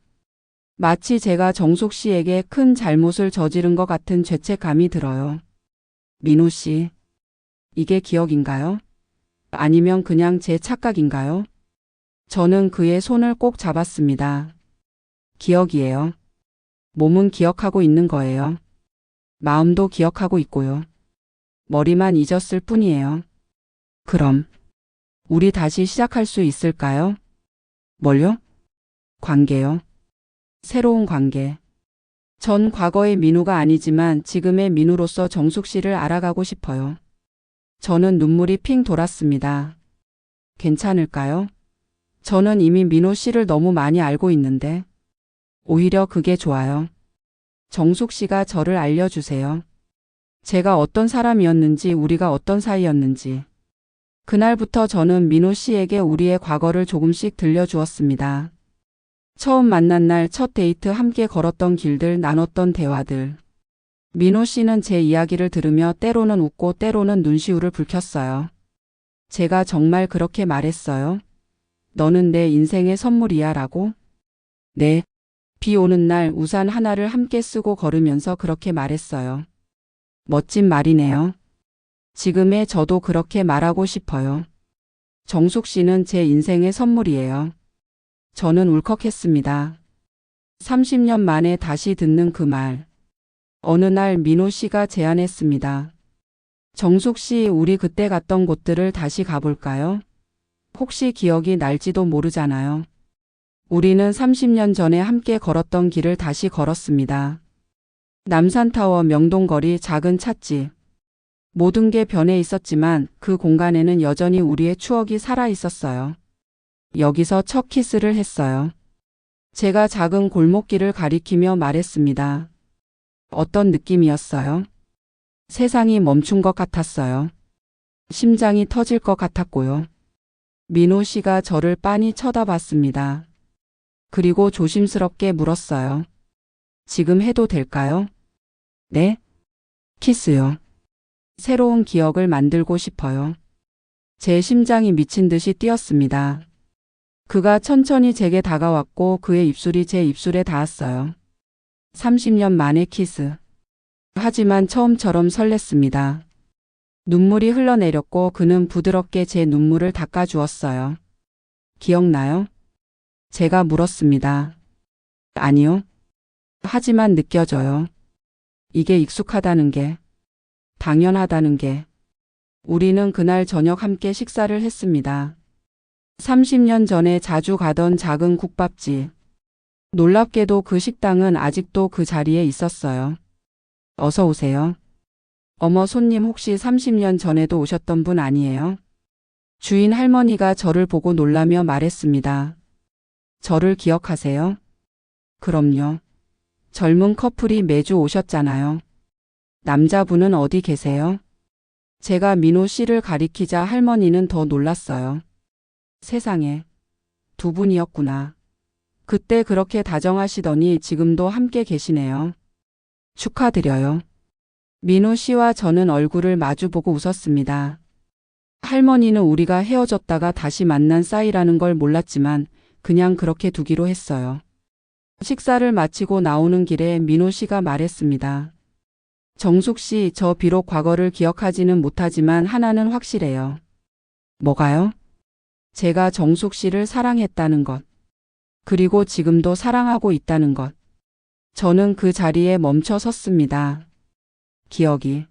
A: 마치 제가 정숙 씨에게 큰 잘못을 저지른 것 같은 죄책감이 들어요. 민호 씨, 이게 기억인가요? 아니면 그냥 제 착각인가요? 저는 그의 손을 꼭 잡았습니다. 기억이에요. 몸은 기억하고 있는 거예요. 마음도 기억하고 있고요. 머리만 잊었을 뿐이에요. 그럼 우리 다시 시작할 수 있을까요? 뭘요? 관계요. 새로운 관계. 전 과거의 민우가 아니지만 지금의 민우로서 정숙 씨를 알아가고 싶어요. 저는 눈물이 핑 돌았습니다. 괜찮을까요? 저는 이미 민호 씨를 너무 많이 알고 있는데. 오히려 그게 좋아요. 정숙 씨가 저를 알려주세요. 제가 어떤 사람이었는지, 우리가 어떤 사이였는지. 그날부터 저는 민호 씨에게 우리의 과거를 조금씩 들려주었습니다. 처음 만난 날 첫 데이트, 함께 걸었던 길들, 나눴던 대화들. 민호 씨는 제 이야기를 들으며 때로는 웃고 때로는 눈시울을 붉혔어요. 제가 정말 그렇게 말했어요. 너는 내 인생의 선물이야 라고? 네. 비 오는 날 우산 하나를 함께 쓰고 걸으면서 그렇게 말했어요. 멋진 말이네요. 지금의 저도 그렇게 말하고 싶어요. 정숙 씨는 제 인생의 선물이에요. 저는 울컥했습니다. 30년 만에 다시 듣는 그 말. 어느 날 민호 씨가 제안했습니다. 정숙 씨, 우리 그때 갔던 곳들을 다시 가볼까요? 혹시 기억이 날지도 모르잖아요. 우리는 30년 전에 함께 걸었던 길을 다시 걸었습니다. 남산타워, 명동거리, 작은 찻집. 모든 게 변해 있었지만 그 공간에는 여전히 우리의 추억이 살아 있었어요. 여기서 첫 키스를 했어요. 제가 작은 골목길을 가리키며 말했습니다. 어떤 느낌이었어요? 세상이 멈춘 것 같았어요. 심장이 터질 것 같았고요. 민호 씨가 저를 빤히 쳐다봤습니다. 그리고 조심스럽게 물었어요. 지금 해도 될까요? 네? 키스요. 새로운 기억을 만들고 싶어요. 제 심장이 미친 듯이 뛰었습니다. 그가 천천히 제게 다가왔고 그의 입술이 제 입술에 닿았어요. 30년 만의 키스. 하지만 처음처럼 설렜습니다. 눈물이 흘러내렸고 그는 부드럽게 제 눈물을 닦아주었어요. 기억나요? 제가 물었습니다. 아니요. 하지만 느껴져요. 이게 익숙하다는 게, 당연하다는 게. 우리는 그날 저녁 함께 식사를 했습니다. 30년 전에 자주 가던 작은 국밥집. 놀랍게도 그 식당은 아직도 그 자리에 있었어요. 어서 오세요. 어머, 손님 혹시 30년 전에도 오셨던 분 아니에요? 주인 할머니가 저를 보고 놀라며 말했습니다. 저를 기억하세요? 그럼요. 젊은 커플이 매주 오셨잖아요. 남자분은 어디 계세요? 제가 민호 씨를 가리키자 할머니는 더 놀랐어요. 세상에, 두 분이었구나. 그때 그렇게 다정하시더니 지금도 함께 계시네요. 축하드려요. 민호 씨와 저는 얼굴을 마주보고 웃었습니다. 할머니는 우리가 헤어졌다가 다시 만난 사이라는 걸 몰랐지만 그냥 그렇게 두기로 했어요. 식사를 마치고 나오는 길에 민호 씨가 말했습니다. 정숙 씨, 저 비록 과거를 기억하지는 못하지만 하나는 확실해요. 뭐가요? 제가 정숙 씨를 사랑했다는 것. 그리고 지금도 사랑하고 있다는 것. 저는 그 자리에 멈춰 섰습니다. 기억이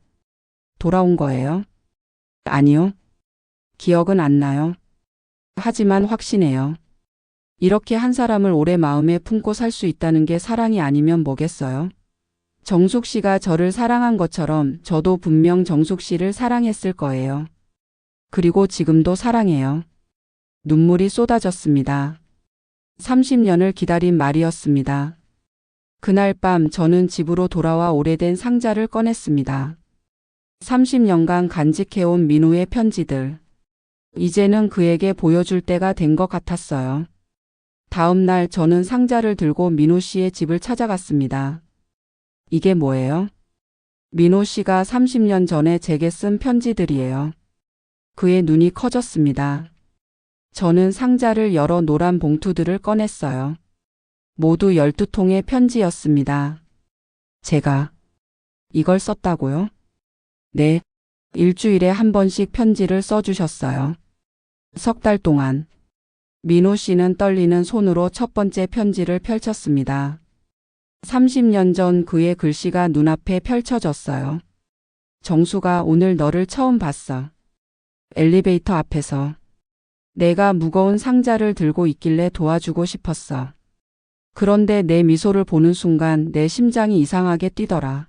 A: 돌아온 거예요? 아니요. 기억은 안 나요. 하지만 확신해요. 이렇게 한 사람을 오래 마음에 품고 살 수 있다는 게 사랑이 아니면 뭐겠어요? 정숙 씨가 저를 사랑한 것처럼 저도 분명 정숙 씨를 사랑했을 거예요. 그리고 지금도 사랑해요. 눈물이 쏟아졌습니다. 30년을 기다린 말이었습니다. 그날 밤 저는 집으로 돌아와 오래된 상자를 꺼냈습니다. 30년간 간직해온 민호의 편지들. 이제는 그에게 보여줄 때가 된 것 같았어요. 다음 날 저는 상자를 들고 민호 씨의 집을 찾아갔습니다. 이게 뭐예요? 민호 씨가 30년 전에 제게 쓴 편지들이에요. 그의 눈이 커졌습니다. 저는 상자를 열어 노란 봉투들을 꺼냈어요. 모두 12통의 편지였습니다. 제가 이걸 썼다고요? 네, 일주일에 한 번씩 편지를 써주셨어요. 석 달 동안. 민호 씨는 떨리는 손으로 첫 번째 편지를 펼쳤습니다. 30년 전 그의 글씨가 눈앞에 펼쳐졌어요. 정수가 오늘 너를 처음 봤어. 엘리베이터 앞에서. 내가 무거운 상자를 들고 있길래 도와주고 싶었어. 그런데 내 미소를 보는 순간 내 심장이 이상하게 뛰더라.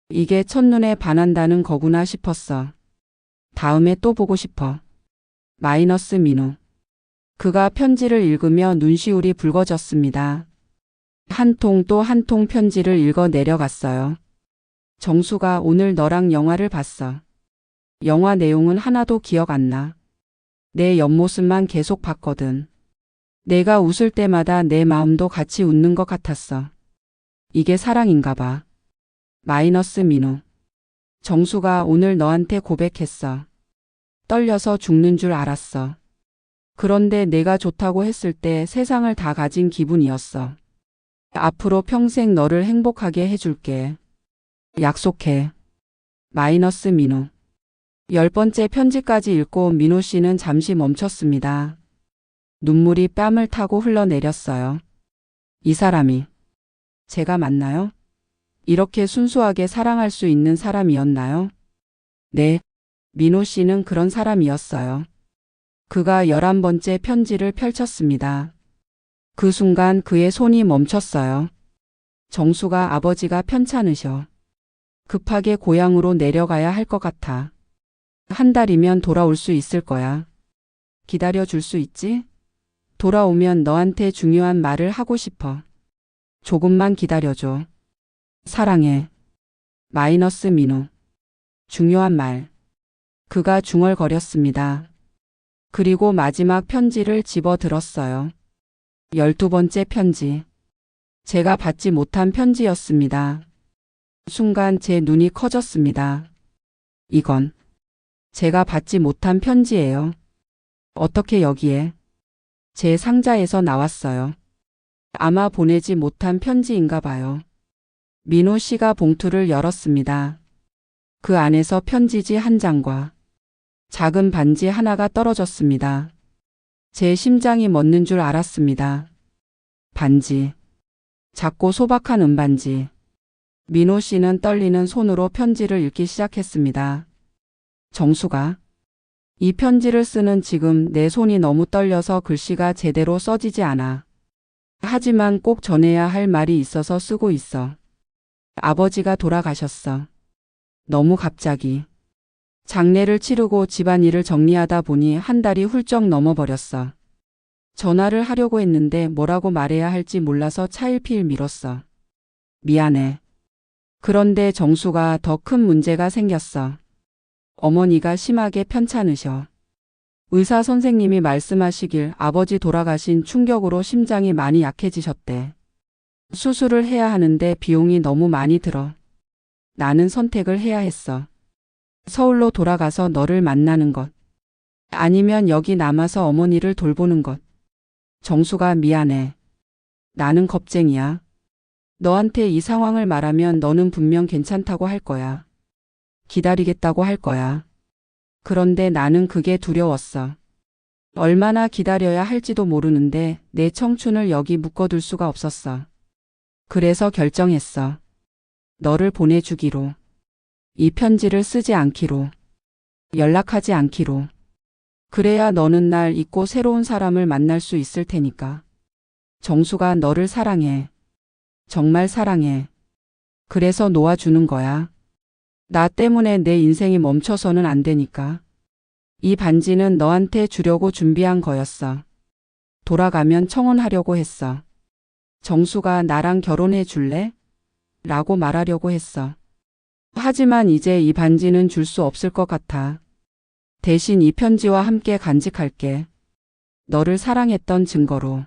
A: 이게 첫눈에 반한다는 거구나 싶었어. 다음에 또 보고 싶어. 마이너스 민호. 그가 편지를 읽으며 눈시울이 붉어졌습니다. 한 통 또 한 통 편지를 읽어 내려갔어요. 정수가 오늘 너랑 영화를 봤어. 영화 내용은 하나도 기억 안 나. 내 옆모습만 계속 봤거든. 내가 웃을 때마다 내 마음도 같이 웃는 것 같았어. 이게 사랑인가 봐. 마이너스 민호. 정수가 오늘 너한테 고백했어. 떨려서 죽는 줄 알았어. 그런데 내가 좋다고 했을 때 세상을 다 가진 기분이었어. 앞으로 평생 너를 행복하게 해줄게. 약속해. 마이너스 민호. 10번째 편지까지 읽고 민호 씨는 잠시 멈췄습니다. 눈물이 뺨을 타고 흘러내렸어요. 이 사람이 제가 맞나요? 이렇게 순수하게 사랑할 수 있는 사람이었나요? 네, 민호 씨는 그런 사람이었어요. 그가 11번째 편지를 펼쳤습니다. 그 순간 그의 손이 멈췄어요. 정수가 아버지가 편찮으셔. 급하게 고향으로 내려가야 할 것 같아. 한 달이면 돌아올 수 있을 거야. 기다려 줄 수 있지? 돌아오면 너한테 중요한 말을 하고 싶어. 조금만 기다려줘. 사랑해. 마이너스 민호. 중요한 말. 그가 중얼거렸습니다. 그리고 마지막 편지를 집어 들었어요. 12번째 편지. 제가 받지 못한 편지였습니다. 순간 제 눈이 커졌습니다. 이건 제가 받지 못한 편지예요. 어떻게 여기에? 제 상자에서 나왔어요. 아마 보내지 못한 편지인가 봐요. 민호 씨가 봉투를 열었습니다. 그 안에서 편지지 한 장과 작은 반지 하나가 떨어졌습니다. 제 심장이 멎는 줄 알았습니다. 반지. 작고 소박한 은반지. 민호 씨는 떨리는 손으로 편지를 읽기 시작했습니다. 정수가. 이 편지를 쓰는 지금 내 손이 너무 떨려서 글씨가 제대로 써지지 않아. 하지만 꼭 전해야 할 말이 있어서 쓰고 있어. 아버지가 돌아가셨어. 너무 갑자기. 장례를 치르고 집안일을 정리하다 보니 한 달이 훌쩍 넘어버렸어. 전화를 하려고 했는데 뭐라고 말해야 할지 몰라서 차일피일 미뤘어. 미안해. 그런데 정수가 더 큰 문제가 생겼어. 어머니가 심하게 편찮으셔. 의사 선생님이 말씀하시길 아버지 돌아가신 충격으로 심장이 많이 약해지셨대. 수술을 해야 하는데 비용이 너무 많이 들어. 나는 선택을 해야 했어. 서울로 돌아가서 너를 만나는 것. 아니면 여기 남아서 어머니를 돌보는 것. 정수가 미안해. 나는 겁쟁이야. 너한테 이 상황을 말하면 너는 분명 괜찮다고 할 거야. 기다리겠다고 할 거야. 그런데 나는 그게 두려웠어. 얼마나 기다려야 할지도 모르는데 내 청춘을 여기 묶어둘 수가 없었어. 그래서 결정했어. 너를 보내주기로. 이 편지를 쓰지 않기로. 연락하지 않기로. 그래야 너는 날 잊고 새로운 사람을 만날 수 있을 테니까. 정수가 너를 사랑해. 정말 사랑해. 그래서 놓아주는 거야. 나 때문에 내 인생이 멈춰서는 안 되니까. 이 반지는 너한테 주려고 준비한 거였어. 돌아가면 청혼하려고 했어. 정수가 나랑 결혼해 줄래? 라고 말하려고 했어. 하지만 이제 이 반지는 줄 수 없을 것 같아. 대신 이 편지와 함께 간직할게. 너를 사랑했던 증거로.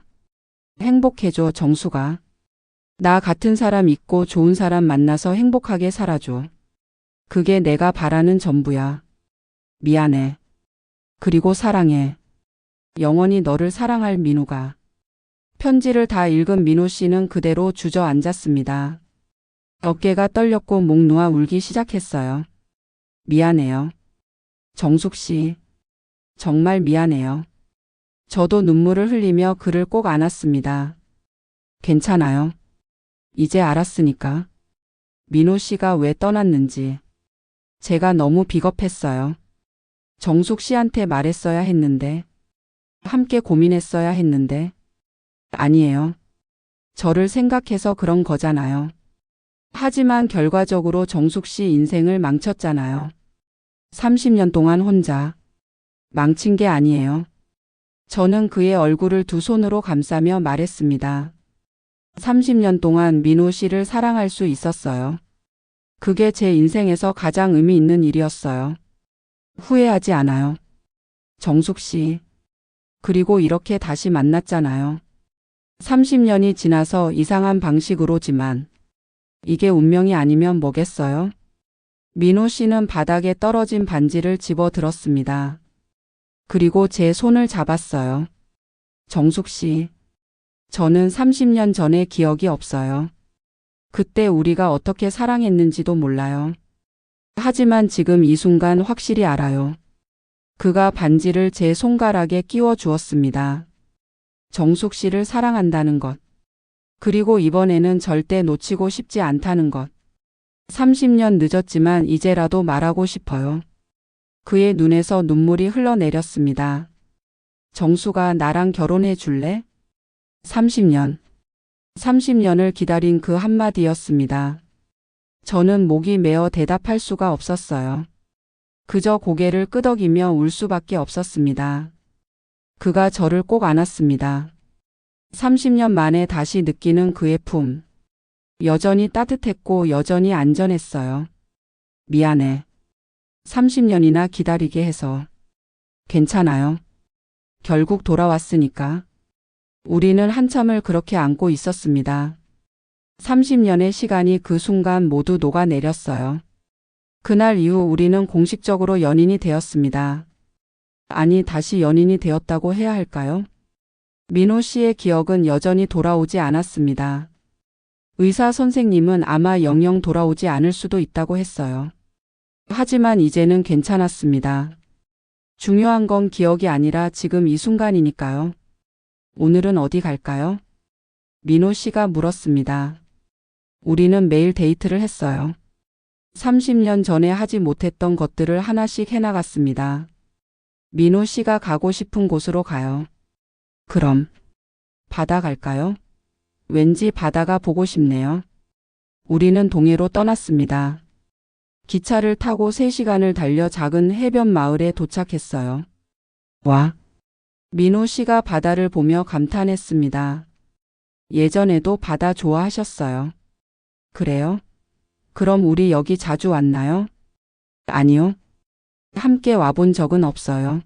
A: 행복해줘, 정수가. 나 같은 사람 있고 좋은 사람 만나서 행복하게 살아줘. 그게 내가 바라는 전부야. 미안해. 그리고 사랑해. 영원히 너를 사랑할 민우가. 편지를 다 읽은 민우 씨는 그대로 주저앉았습니다. 어깨가 떨렸고 목 놓아 울기 시작했어요. 미안해요. 정숙 씨. 정말 미안해요. 저도 눈물을 흘리며 그를 꼭 안았습니다. 괜찮아요. 이제 알았으니까. 민우 씨가 왜 떠났는지. 제가 너무 비겁했어요. 정숙 씨한테 말했어야 했는데. 함께 고민했어야 했는데. 아니에요. 저를 생각해서 그런 거잖아요. 하지만 결과적으로 정숙 씨 인생을 망쳤잖아요. 30년 동안 혼자. 망친 게 아니에요. 저는 그의 얼굴을 두 손으로 감싸며 말했습니다. 30년 동안 민우 씨를 사랑할 수 있었어요. 그게 제 인생에서 가장 의미 있는 일이었어요. 후회하지 않아요. 정숙 씨. 그리고 이렇게 다시 만났잖아요. 30년이 지나서 이상한 방식으로지만 이게 운명이 아니면 뭐겠어요? 민우 씨는 바닥에 떨어진 반지를 집어 들었습니다. 그리고 제 손을 잡았어요. 정숙 씨. 저는 30년 전의 기억이 없어요. 그때 우리가 어떻게 사랑했는지도 몰라요. 하지만 지금 이 순간 확실히 알아요. 그가 반지를 제 손가락에 끼워 주었습니다. 정숙 씨를 사랑한다는 것. 그리고 이번에는 절대 놓치고 싶지 않다는 것. 30년 늦었지만 이제라도 말하고 싶어요. 그의 눈에서 눈물이 흘러내렸습니다. 정수가 나랑 결혼해 줄래? 30년. 30년을 기다린 그 한마디였습니다. 저는 목이 메어 대답할 수가 없었어요. 그저 고개를 끄덕이며 울 수밖에 없었습니다. 그가 저를 꼭 안았습니다. 30년 만에 다시 느끼는 그의 품. 여전히 따뜻했고 여전히 안전했어요. 미안해. 30년이나 기다리게 해서. 괜찮아요. 결국 돌아왔으니까. 우리는 한참을 그렇게 안고 있었습니다. 30년의 시간이 그 순간 모두 녹아내렸어요. 그날 이후 우리는 공식적으로 연인이 되었습니다. 아니, 다시 연인이 되었다고 해야 할까요? 민호 씨의 기억은 여전히 돌아오지 않았습니다. 의사 선생님은 아마 영영 돌아오지 않을 수도 있다고 했어요. 하지만 이제는 괜찮았습니다. 중요한 건 기억이 아니라 지금 이 순간이니까요. 오늘은 어디 갈까요? 민호 씨가 물었습니다. 우리는 매일 데이트를 했어요. 30년 전에 하지 못했던 것들을 하나씩 해나갔습니다. 민호 씨가 가고 싶은 곳으로 가요. 그럼 바다 갈까요? 왠지 바다가 보고 싶네요. 우리는 동해로 떠났습니다. 기차를 타고 3시간을 달려 작은 해변 마을에 도착했어요. 와. 민호 씨가 바다를 보며 감탄했습니다. 예전에도 바다 좋아하셨어요. 그래요? 그럼 우리 여기 자주 왔나요? 아니요. 함께 와본 적은 없어요.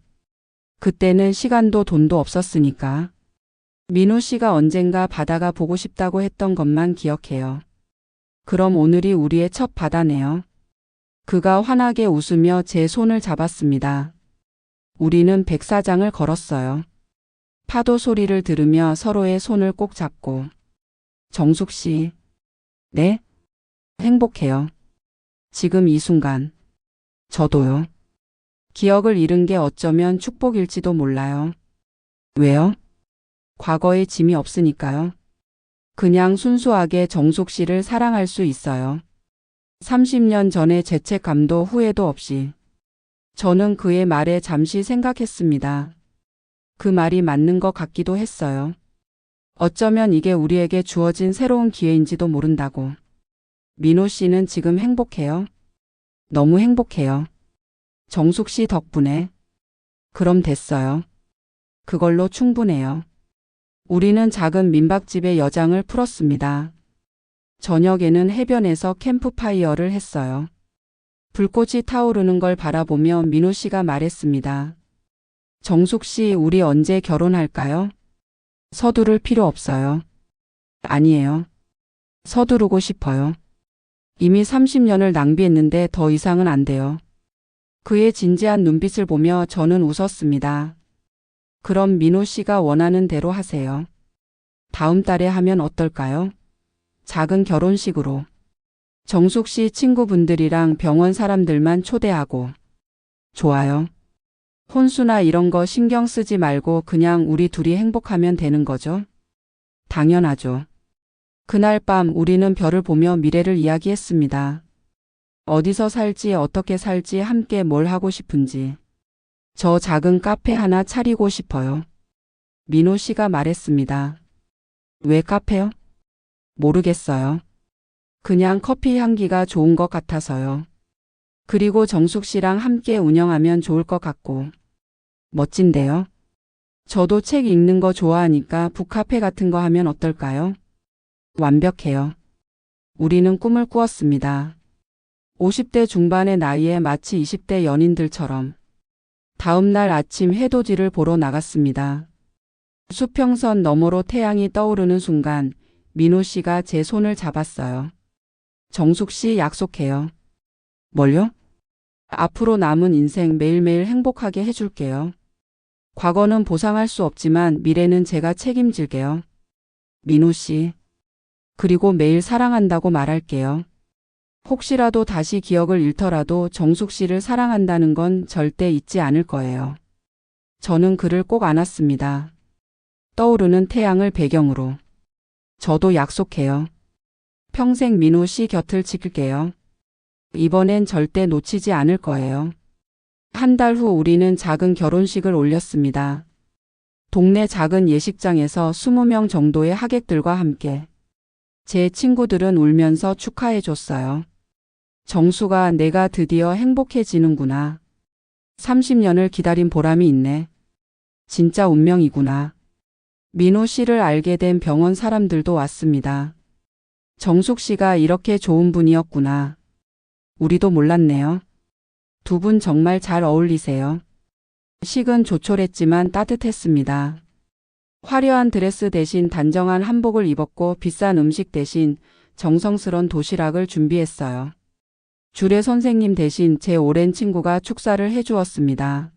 A: 그때는 시간도 돈도 없었으니까. 민호 씨가 언젠가 바다가 보고 싶다고 했던 것만 기억해요. 그럼 오늘이 우리의 첫 바다네요. 그가 환하게 웃으며 제 손을 잡았습니다. 우리는 백사장을 걸었어요. 파도 소리를 들으며 서로의 손을 꼭 잡고. 정숙 씨. 네? 행복해요. 지금 이 순간. 저도요. 기억을 잃은 게 어쩌면 축복일지도 몰라요. 왜요? 과거에 짐이 없으니까요. 그냥 순수하게 정숙 씨를 사랑할 수 있어요. 30년 전의 죄책감도 후회도 없이. 저는 그의 말에 잠시 생각했습니다. 그 말이 맞는 것 같기도 했어요. 어쩌면 이게 우리에게 주어진 새로운 기회인지도 모른다고. 민호 씨는 지금 행복해요? 너무 행복해요. 정숙 씨 덕분에. 그럼 됐어요. 그걸로 충분해요. 우리는 작은 민박집에 여장을 풀었습니다. 저녁에는 해변에서 캠프파이어를 했어요. 불꽃이 타오르는 걸 바라보며 민호 씨가 말했습니다. 정숙 씨, 우리 언제 결혼할까요? 서두를 필요 없어요. 아니에요. 서두르고 싶어요. 이미 30년을 낭비했는데 더 이상은 안 돼요. 그의 진지한 눈빛을 보며 저는 웃었습니다. 그럼 민호 씨가 원하는 대로 하세요. 다음 달에 하면 어떨까요? 작은 결혼식으로. 정숙 씨 친구분들이랑 병원 사람들만 초대하고. 좋아요. 혼수나 이런 거 신경 쓰지 말고 그냥 우리 둘이 행복하면 되는 거죠? 당연하죠. 그날 밤 우리는 별을 보며 미래를 이야기했습니다. 어디서 살지, 어떻게 살지, 함께 뭘 하고 싶은지. 저 작은 카페 하나 차리고 싶어요. 민호 씨가 말했습니다. 왜 카페요? 모르겠어요. 그냥 커피 향기가 좋은 것 같아서요. 그리고 정숙 씨랑 함께 운영하면 좋을 것 같고. 멋진데요? 저도 책 읽는 거 좋아하니까 북카페 같은 거 하면 어떨까요? 완벽해요. 우리는 꿈을 꾸었습니다. 50대 중반의 나이에 마치 20대 연인들처럼. 다음 날 아침 해돋이를 보러 나갔습니다. 수평선 너머로 태양이 떠오르는 순간 민호 씨가 제 손을 잡았어요. 정숙 씨, 약속해요. 뭘요? 앞으로 남은 인생 매일매일 행복하게 해줄게요. 과거는 보상할 수 없지만 미래는 제가 책임질게요. 민호 씨. 그리고 매일 사랑한다고 말할게요. 혹시라도 다시 기억을 잃더라도 정숙 씨를 사랑한다는 건 절대 잊지 않을 거예요. 저는 그를 꼭 안았습니다. 떠오르는 태양을 배경으로. 저도 약속해요. 평생 민호 씨 곁을 지킬게요. 이번엔 절대 놓치지 않을 거예요. 한 달 후 우리는 작은 결혼식을 올렸습니다. 동네 작은 예식장에서 20명 정도의 하객들과 함께. 제 친구들은 울면서 축하해 줬어요. 정수가 내가 드디어 행복해지는구나. 30년을 기다린 보람이 있네. 진짜 운명이구나. 민호 씨를 알게 된 병원 사람들도 왔습니다. 정숙 씨가 이렇게 좋은 분이었구나. 우리도 몰랐네요. 두 분 정말 잘 어울리세요. 식은 조촐했지만 따뜻했습니다. 화려한 드레스 대신 단정한 한복을 입었고 비싼 음식 대신 정성스런 도시락을 준비했어요. 주례 선생님 대신 제 오랜 친구가 축사를 해주었습니다.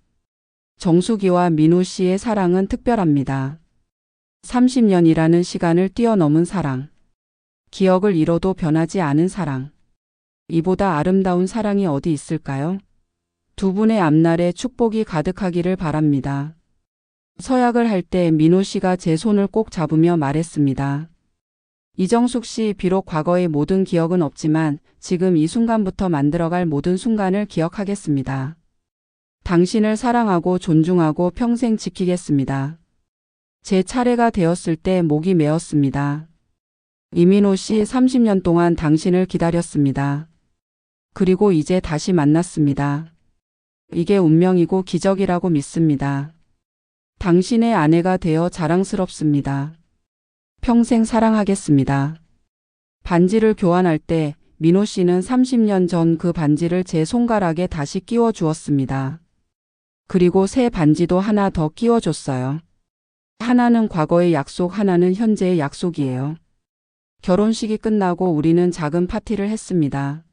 A: 정숙이와 민호 씨의 사랑은 특별합니다. 30년이라는 시간을 뛰어넘은 사랑. 기억을 잃어도 변하지 않은 사랑. 이보다 아름다운 사랑이 어디 있을까요? 두 분의 앞날에 축복이 가득하기를 바랍니다. 서약을 할 때 민호 씨가 제 손을 꼭 잡으며 말했습니다. 이정숙 씨, 비록 과거의 모든 기억은 없지만 지금 이 순간부터 만들어갈 모든 순간을 기억하겠습니다. 당신을 사랑하고 존중하고 평생 지키겠습니다. 제 차례가 되었을 때 목이 메었습니다. 이민호 씨, 30년 동안 당신을 기다렸습니다. 그리고 이제 다시 만났습니다. 이게 운명이고 기적이라고 믿습니다. 당신의 아내가 되어 자랑스럽습니다. 평생 사랑하겠습니다. 반지를 교환할 때 민호 씨는 30년 전 그 반지를 제 손가락에 다시 끼워 주었습니다. 그리고 새 반지도 하나 더 끼워줬어요. 하나는 과거의 약속, 하나는 현재의 약속이에요. 결혼식이 끝나고 우리는 작은 파티를 했습니다.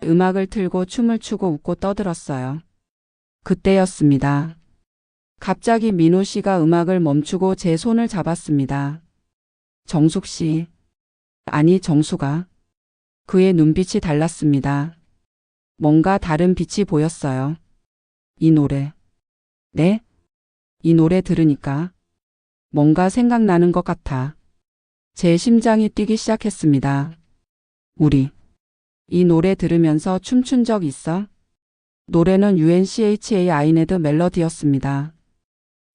A: 음악을 틀고 춤을 추고 웃고 떠들었어요. 그때였습니다. 갑자기 민호 씨가 음악을 멈추고 제 손을 잡았습니다. 정숙 씨. 아니, 정수가. 그의 눈빛이 달랐습니다. 뭔가 다른 빛이 보였어요. 이 노래. 네? 이 노래 들으니까 뭔가 생각나는 것 같아. 제 심장이 뛰기 시작했습니다. 우리 이 노래 들으면서 춤춘 적 있어? 노래는 UNCH의 아이네드 멜로디였습니다.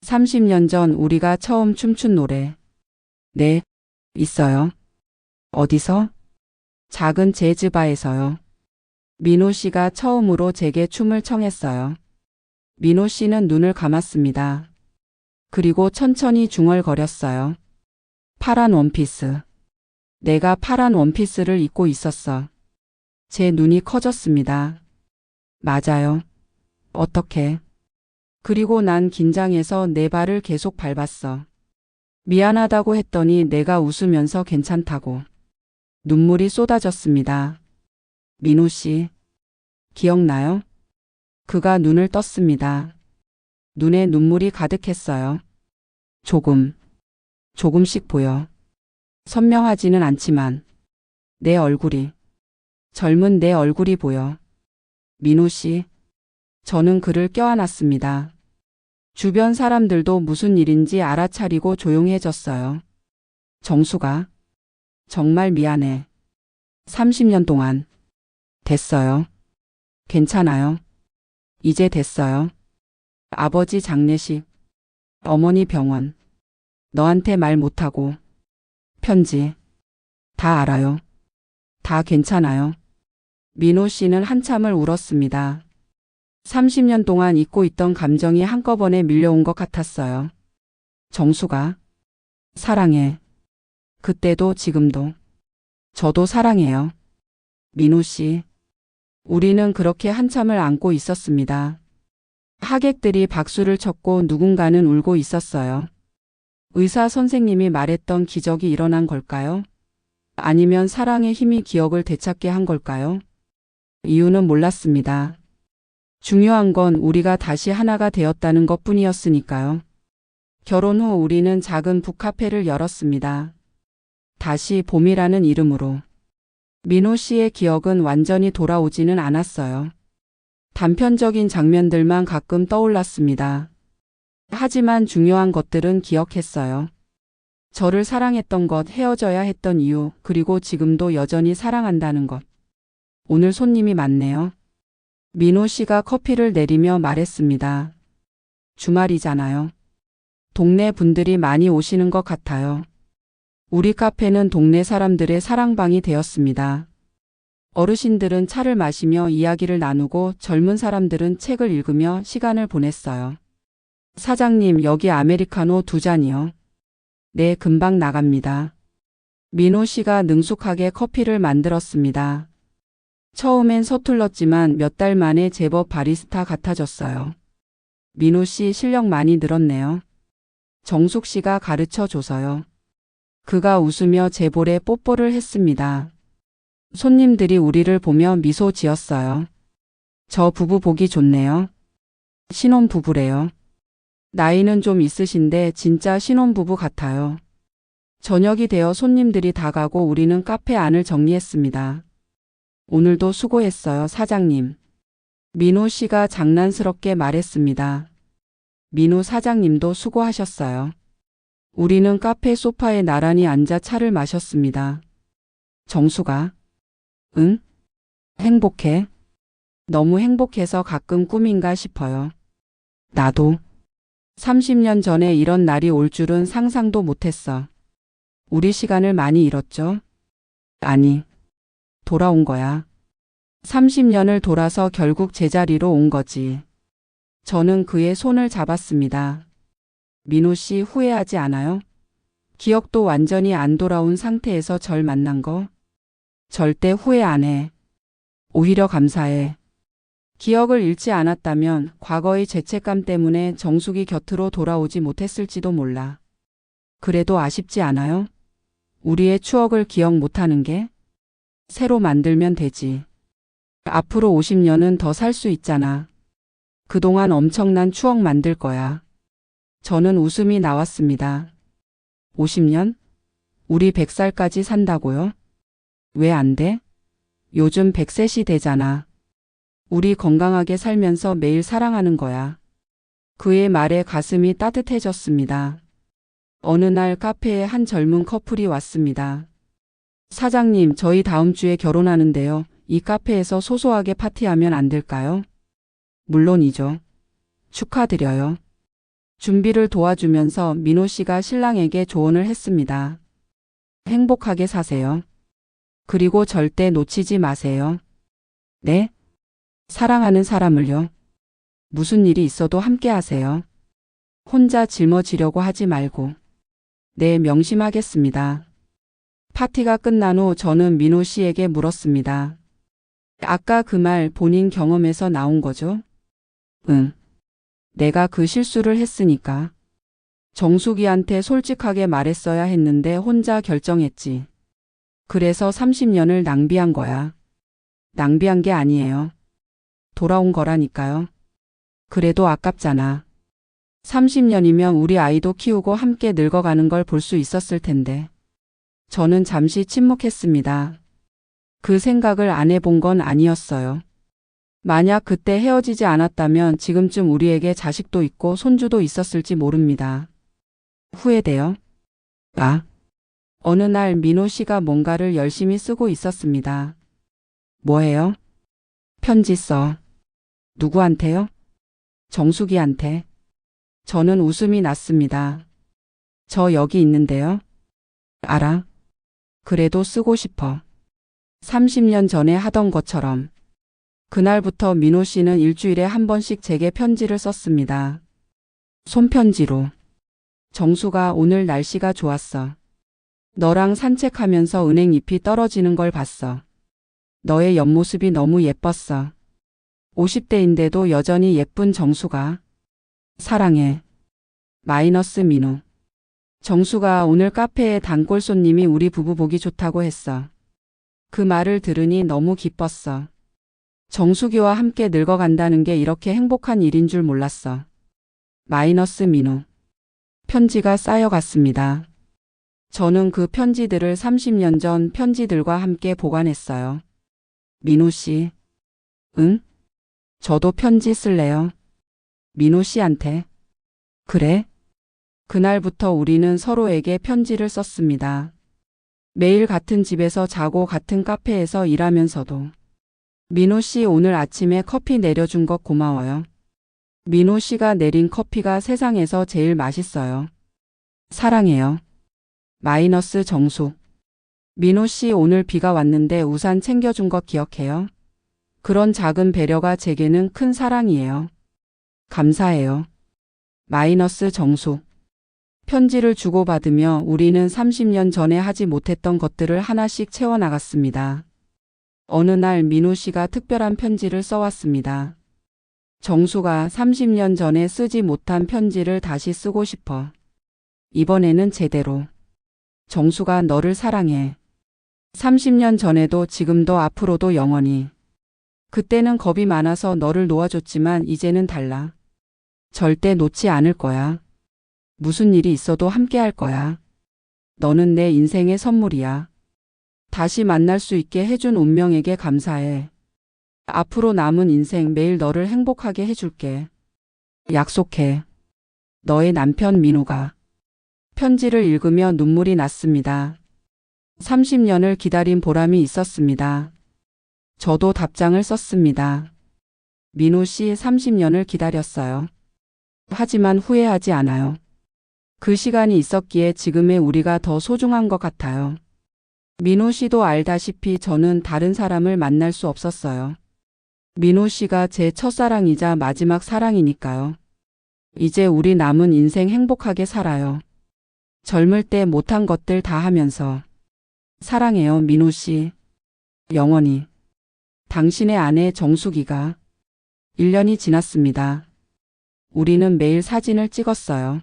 A: 30년 전 우리가 처음 춤춘 노래. 네, 있어요. 어디서? 작은 재즈바에서요. 민호 씨가 처음으로 제게 춤을 청했어요. 민호 씨는 눈을 감았습니다. 그리고 천천히 중얼거렸어요. 파란 원피스. 내가 파란 원피스를 입고 있었어. 제 눈이 커졌습니다. 맞아요. 어떻게? 그리고 난 긴장해서 내 발을 계속 밟았어. 미안하다고 했더니 내가 웃으면서 괜찮다고. 눈물이 쏟아졌습니다. 민호 씨, 기억나요? 그가 눈을 떴습니다. 눈에 눈물이 가득했어요. 조금씩 보여. 선명하지는 않지만 내 얼굴이, 젊은 내 얼굴이 보여. 민호 씨, 저는 그를 껴안았습니다. 주변 사람들도 무슨 일인지 알아차리고 조용해졌어요. 정수가, 정말 미안해. 30년 동안. 됐어요. 괜찮아요. 이제 됐어요. 아버지 장례식, 어머니 병원, 너한테 말 못하고, 편지, 다 알아요. 다 괜찮아요. 민호 씨는 한참을 울었습니다. 30년 동안 잊고 있던 감정이 한꺼번에 밀려온 것 같았어요. 정수가, 사랑해. 그때도 지금도. 저도 사랑해요. 민호 씨. 우리는 그렇게 한참을 안고 있었습니다. 하객들이 박수를 쳤고 누군가는 울고 있었어요. 의사 선생님이 말했던 기적이 일어난 걸까요? 아니면 사랑의 힘이 기억을 되찾게 한 걸까요? 이유는 몰랐습니다. 중요한 건 우리가 다시 하나가 되었다는 것 뿐이었으니까요. 결혼 후 우리는 작은 북카페를 열었습니다. 다시 봄이라는 이름으로. 민호 씨의 기억은 완전히 돌아오지는 않았어요. 단편적인 장면들만 가끔 떠올랐습니다. 하지만 중요한 것들은 기억했어요. 저를 사랑했던 것, 헤어져야 했던 이유, 그리고 지금도 여전히 사랑한다는 것. 오늘 손님이 많네요. 민호 씨가 커피를 내리며 말했습니다. 주말이잖아요. 동네 분들이 많이 오시는 것 같아요. 우리 카페는 동네 사람들의 사랑방이 되었습니다. 어르신들은 차를 마시며 이야기를 나누고 젊은 사람들은 책을 읽으며 시간을 보냈어요. 사장님, 여기 아메리카노 2잔이요. 네, 금방 나갑니다. 민호 씨가 능숙하게 커피를 만들었습니다. 처음엔 서툴렀지만 몇 달 만에 제법 바리스타 같아졌어요. 민호 씨 실력 많이 늘었네요. 정숙 씨가 가르쳐 줘서요. 그가 웃으며 제 볼에 뽀뽀를 했습니다. 손님들이 우리를 보며 미소 지었어요. 저 부부 보기 좋네요. 신혼부부래요. 나이는 좀 있으신데 진짜 신혼부부 같아요. 저녁이 되어 손님들이 다 가고 우리는 카페 안을 정리했습니다. 오늘도 수고했어요, 사장님. 민호 씨가 장난스럽게 말했습니다. 민호 사장님도 수고하셨어요. 우리는 카페 소파에 나란히 앉아 차를 마셨습니다. 정수가, 응? 행복해? 너무 행복해서 가끔 꿈인가 싶어요. 나도. 30년 전에 이런 날이 올 줄은 상상도 못했어. 우리 시간을 많이 잃었죠? 아니, 돌아온 거야. 30년을 돌아서 결국 제자리로 온 거지. 저는 그의 손을 잡았습니다. 민호 씨 후회하지 않아요? 기억도 완전히 안 돌아온 상태에서 절 만난 거? 절대 후회 안 해. 오히려 감사해. 기억을 잃지 않았다면 과거의 죄책감 때문에 정숙이 곁으로 돌아오지 못했을지도 몰라. 그래도 아쉽지 않아요? 우리의 추억을 기억 못하는 게? 새로 만들면 되지. 앞으로 50년은 더 살 수 있잖아. 그동안 엄청난 추억 만들 거야. 저는 웃음이 나왔습니다. 50년? 우리 100살까지 산다고요? 왜 안 돼? 요즘 100세 시대잖아. 우리 건강하게 살면서 매일 사랑하는 거야. 그의 말에 가슴이 따뜻해졌습니다. 어느 날 카페에 한 젊은 커플이 왔습니다. 사장님, 저희 다음 주에 결혼하는데요. 이 카페에서 소소하게 파티하면 안 될까요? 물론이죠. 축하드려요. 준비를 도와주면서 민호 씨가 신랑에게 조언을 했습니다. 행복하게 사세요. 그리고 절대 놓치지 마세요. 네? 사랑하는 사람을요. 무슨 일이 있어도 함께 하세요. 혼자 짊어지려고 하지 말고. 네, 명심하겠습니다. 파티가 끝난 후 저는 민호 씨에게 물었습니다. 아까 그 말 본인 경험에서 나온 거죠? 응. 내가 그 실수를 했으니까. 정숙이한테 솔직하게 말했어야 했는데 혼자 결정했지. 그래서 30년을 낭비한 거야. 낭비한 게 아니에요. 돌아온 거라니까요. 그래도 아깝잖아. 30년이면 우리 아이도 키우고 함께 늙어가는 걸 볼 수 있었을 텐데. 저는 잠시 침묵했습니다. 그 생각을 안 해본 건 아니었어요. 만약 그때 헤어지지 않았다면 지금쯤 우리에게 자식도 있고 손주도 있었을지 모릅니다. 후회돼요? 아. 어느 날 민호 씨가 뭔가를 열심히 쓰고 있었습니다. 뭐예요? 편지 써. 누구한테요? 정숙이한테. 저는 웃음이 났습니다. 저 여기 있는데요. 알아. 그래도 쓰고 싶어. 30년 전에 하던 것처럼. 그날부터 민호 씨는 일주일에 한 번씩 제게 편지를 썼습니다. 손편지로. 정수가 오늘 날씨가 좋았어. 너랑 산책하면서 은행 잎이 떨어지는 걸 봤어. 너의 옆모습이 너무 예뻤어. 50대인데도 여전히 예쁜 정수가. 사랑해. 마이너스 민호. 정수가 오늘 카페에 단골 손님이 우리 부부 보기 좋다고 했어. 그 말을 들으니 너무 기뻤어. 정수기와 함께 늙어간다는 게 이렇게 행복한 일인 줄 몰랐어. 마이너스 민호. 편지가 쌓여갔습니다. 저는 그 편지들을 30년 전 편지들과 함께 보관했어요. 민호 씨. 응? 저도 편지 쓸래요. 민호 씨한테. 그래? 그날부터 우리는 서로에게 편지를 썼습니다. 매일 같은 집에서 자고 같은 카페에서 일하면서도. 민호 씨, 오늘 아침에 커피 내려준 것 고마워요. 민호 씨가 내린 커피가 세상에서 제일 맛있어요. 사랑해요. 마이너스 정숙. 민호 씨, 오늘 비가 왔는데 우산 챙겨준 것 기억해요? 그런 작은 배려가 제게는 큰 사랑이에요. 감사해요. 마이너스 정숙. 편지를 주고받으며 우리는 30년 전에 하지 못했던 것들을 하나씩 채워나갔습니다. 어느 날 민호 씨가 특별한 편지를 써왔습니다. 정수가 30년 전에 쓰지 못한 편지를 다시 쓰고 싶어. 이번에는 제대로. 정수가 너를 사랑해. 30년 전에도 지금도 앞으로도 영원히. 그때는 겁이 많아서 너를 놓아줬지만 이제는 달라. 절대 놓지 않을 거야. 무슨 일이 있어도 함께 할 거야. 너는 내 인생의 선물이야. 다시 만날 수 있게 해준 운명에게 감사해. 앞으로 남은 인생 매일 너를 행복하게 해줄게. 약속해. 너의 남편 민호가. 편지를 읽으며 눈물이 났습니다. 30년을 기다린 보람이 있었습니다. 저도 답장을 썼습니다. 민호 씨, 30년을 기다렸어요. 하지만 후회하지 않아요. 그 시간이 있었기에 지금의 우리가 더 소중한 것 같아요. 민호 씨도 알다시피 저는 다른 사람을 만날 수 없었어요. 민호 씨가 제 첫사랑이자 마지막 사랑이니까요. 이제 우리 남은 인생 행복하게 살아요. 젊을 때 못한 것들 다 하면서. 사랑해요, 민호 씨. 영원히. 당신의 아내 정숙이가 1년이 지났습니다. 우리는 매일 사진을 찍었어요.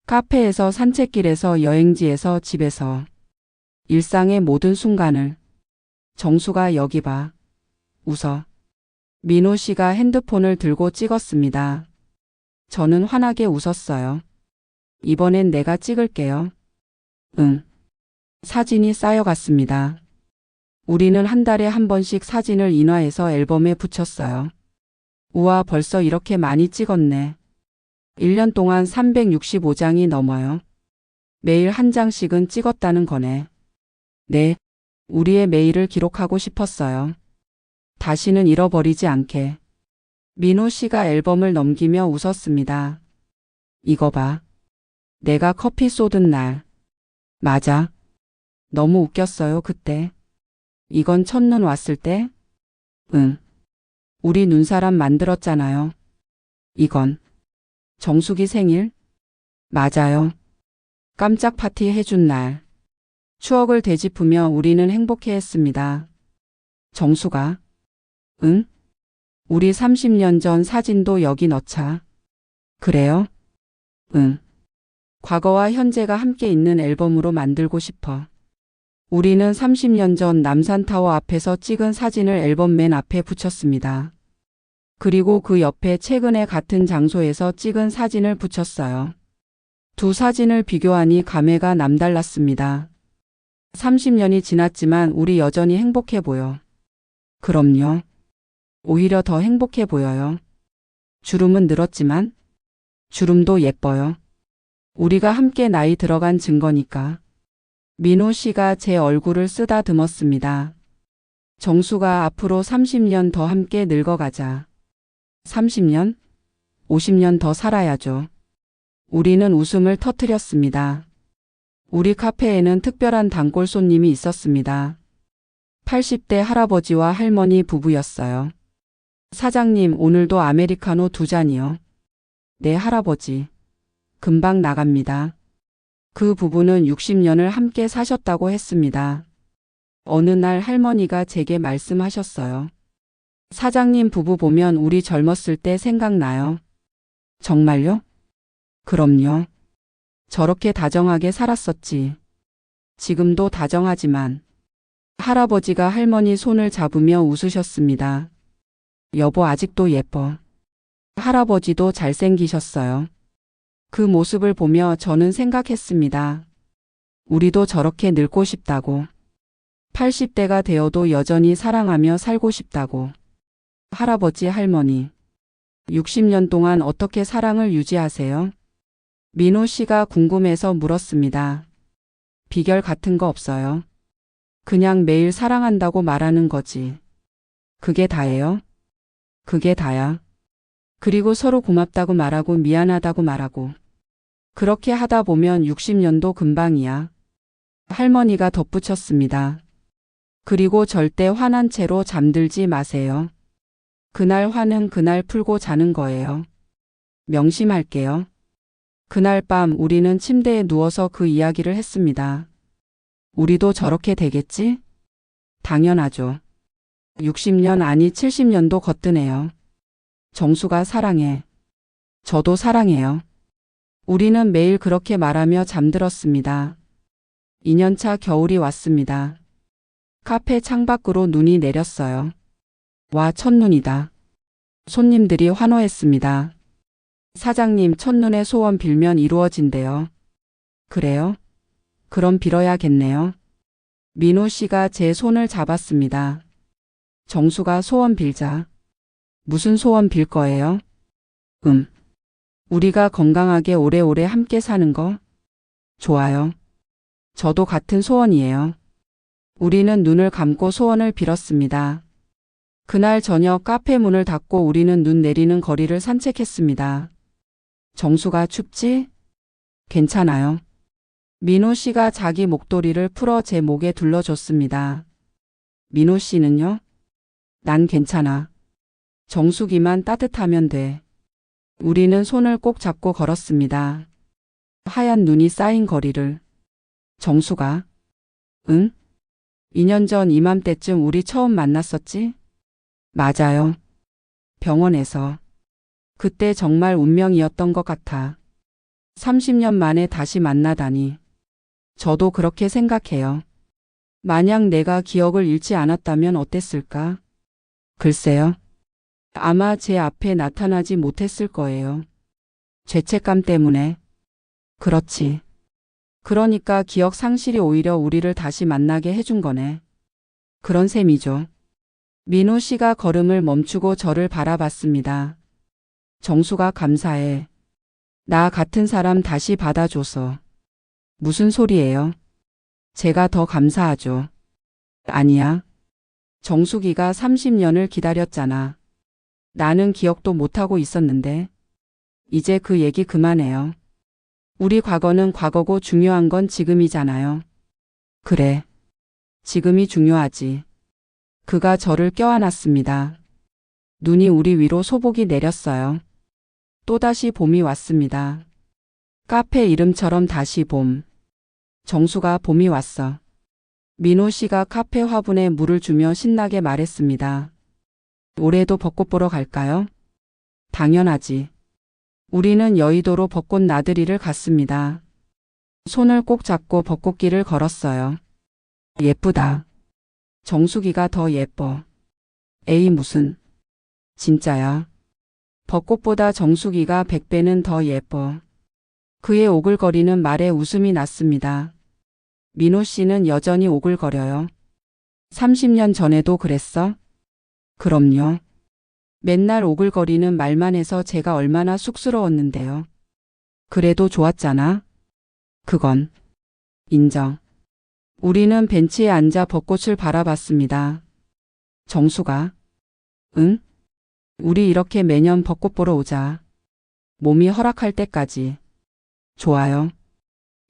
A: 카페에서, 산책길에서, 여행지에서, 집에서. 일상의 모든 순간을. 정수가 여기 봐. 웃어. 민호 씨가 핸드폰을 들고 찍었습니다. 저는 환하게 웃었어요. 이번엔 내가 찍을게요. 응. 사진이 쌓여갔습니다. 우리는 한 달에 한 번씩 사진을 인화해서 앨범에 붙였어요. 우와, 벌써 이렇게 많이 찍었네. 1년 동안 365장이 넘어요. 매일 한 장씩은 찍었다는 거네. 네, 우리의 매일을 기록하고 싶었어요. 다시는 잃어버리지 않게. 민호 씨가 앨범을 넘기며 웃었습니다. 이거 봐. 내가 커피 쏟은 날. 맞아. 너무 웃겼어요, 그때. 이건 첫눈 왔을 때? 응. 우리 눈사람 만들었잖아요. 이건 정숙이 생일? 맞아요. 깜짝 파티 해준 날. 추억을 되짚으며 우리는 행복해했습니다. 정수가? 응? 우리 30년 전 사진도 여기 넣자. 그래요? 응. 과거와 현재가 함께 있는 앨범으로 만들고 싶어. 우리는 30년 전 남산타워 앞에서 찍은 사진을 앨범 맨 앞에 붙였습니다. 그리고 그 옆에 최근에 같은 장소에서 찍은 사진을 붙였어요. 두 사진을 비교하니 감회가 남달랐습니다. 30년이 지났지만 우리 여전히 행복해 보여. 그럼요. 오히려 더 행복해 보여요. 주름은 늘었지만 주름도 예뻐요. 우리가 함께 나이 들어간 증거니까. 민호 씨가 제 얼굴을 쓰다듬었습니다. 정수가 앞으로 30년 더 함께 늙어가자. 30년? 50년 더 살아야죠. 우리는 웃음을 터뜨렸습니다. 우리 카페에는 특별한 단골 손님이 있었습니다. 80대 할아버지와 할머니 부부였어요. 사장님, 오늘도 아메리카노 2잔이요. 네, 할아버지. 금방 나갑니다. 그 부부는 60년을 함께 사셨다고 했습니다. 어느 날 할머니가 제게 말씀하셨어요. 사장님 부부 보면 우리 젊었을 때 생각나요. 정말요? 그럼요. 저렇게 다정하게 살았었지. 지금도 다정하지만. 할아버지가 할머니 손을 잡으며 웃으셨습니다. 여보, 아직도 예뻐. 할아버지도 잘생기셨어요. 그 모습을 보며 저는 생각했습니다. 우리도 저렇게 늙고 싶다고. 80대가 되어도 여전히 사랑하며 살고 싶다고. 할아버지, 할머니. 60년 동안 어떻게 사랑을 유지하세요? 민호 씨가 궁금해서 물었습니다. 비결 같은 거 없어요. 그냥 매일 사랑한다고 말하는 거지. 그게 다예요? 그게 다야. 그리고 서로 고맙다고 말하고 미안하다고 말하고. 그렇게 하다 보면 60년도 금방이야. 할머니가 덧붙였습니다. 그리고 절대 화난 채로 잠들지 마세요. 그날 화는 그날 풀고 자는 거예요. 명심할게요. 그날 밤 우리는 침대에 누워서 그 이야기를 했습니다. 우리도 저렇게 되겠지? 당연하죠. 60년 아니 70년도 거뜬해요. 정수가 사랑해. 저도 사랑해요. 우리는 매일 그렇게 말하며 잠들었습니다. 2년차 겨울이 왔습니다. 카페 창밖으로 눈이 내렸어요. 와, 첫눈이다. 손님들이 환호했습니다. 사장님, 첫눈에 소원 빌면 이루어진대요. 그래요? 그럼 빌어야겠네요. 민호 씨가 제 손을 잡았습니다. 정수가 소원 빌자. 무슨 소원 빌 거예요? 우리가 건강하게 오래오래 함께 사는 거? 좋아요. 저도 같은 소원이에요. 우리는 눈을 감고 소원을 빌었습니다. 그날 저녁 카페 문을 닫고 우리는 눈 내리는 거리를 산책했습니다. 정수가 춥지? 괜찮아요. 민호 씨가 자기 목도리를 풀어 제 목에 둘러줬습니다. 민호 씨는요? 난 괜찮아. 정수기만 따뜻하면 돼. 우리는 손을 꼭 잡고 걸었습니다. 하얀 눈이 쌓인 거리를. 정수가? 응? 2년 전 이맘때쯤 우리 처음 만났었지? 맞아요. 병원에서. 그때 정말 운명이었던 것 같아. 30년 만에 다시 만나다니. 저도 그렇게 생각해요. 만약 내가 기억을 잃지 않았다면 어땠을까? 글쎄요. 아마 제 앞에 나타나지 못했을 거예요. 죄책감 때문에. 그렇지. 그러니까 기억 상실이 오히려 우리를 다시 만나게 해준 거네. 그런 셈이죠. 민호 씨가 걸음을 멈추고 저를 바라봤습니다. 정수가 감사해. 나 같은 사람 다시 받아줘서. 무슨 소리예요? 제가 더 감사하죠. 아니야. 정수기가 30년을 기다렸잖아. 나는 기억도 못하고 있었는데. 이제 그 얘기 그만해요. 우리 과거는 과거고 중요한 건 지금이잖아요. 그래. 지금이 중요하지. 그가 저를 껴안았습니다. 눈이 우리 위로 소복이 내렸어요. 또다시 봄이 왔습니다. 카페 이름처럼 다시 봄. 정수가 봄이 왔어. 민호 씨가 카페 화분에 물을 주며 신나게 말했습니다. 올해도 벚꽃 보러 갈까요? 당연하지. 우리는 여의도로 벚꽃 나들이를 갔습니다. 손을 꼭 잡고 벚꽃길을 걸었어요. 예쁘다. 정수기가 더 예뻐. 에이 무슨. 진짜야. 벚꽃보다 정수기가 100배는 더 예뻐. 그의 오글거리는 말에 웃음이 났습니다. 민호 씨는 여전히 오글거려요. 30년 전에도 그랬어? 그럼요. 맨날 오글거리는 말만 해서 제가 얼마나 쑥스러웠는데요. 그래도 좋았잖아. 그건. 인정. 우리는 벤치에 앉아 벚꽃을 바라봤습니다. 정수가. 응? 우리 이렇게 매년 벚꽃 보러 오자. 몸이 허락할 때까지. 좋아요.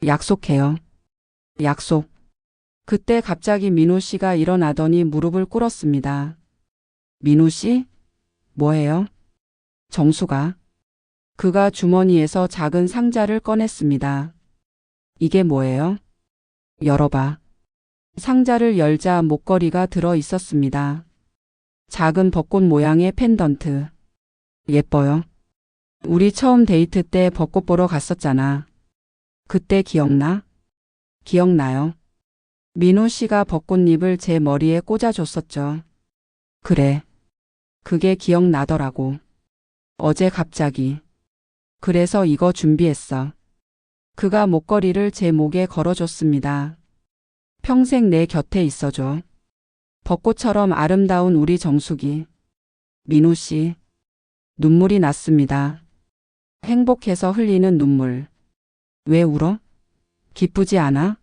A: 약속해요. 약속. 그때 갑자기 민호 씨가 일어나더니 무릎을 꿇었습니다. 민호 씨? 뭐해요? 정수가. 그가 주머니에서 작은 상자를 꺼냈습니다. 이게 뭐예요? 열어봐. 상자를 열자 목걸이가 들어 있었습니다. 작은 벚꽃 모양의 펜던트. 예뻐요. 우리 처음 데이트 때 벚꽃 보러 갔었잖아. 그때 기억나? 기억나요. 민호 씨가 벚꽃잎을 제 머리에 꽂아줬었죠. 그래. 그게 기억나더라고. 어제 갑자기. 그래서 이거 준비했어. 그가 목걸이를 제 목에 걸어줬습니다. 평생 내 곁에 있어줘. 벚꽃처럼 아름다운 우리 정수기. 민호 씨. 눈물이 났습니다. 행복해서 흘리는 눈물. 왜 울어? 기쁘지 않아?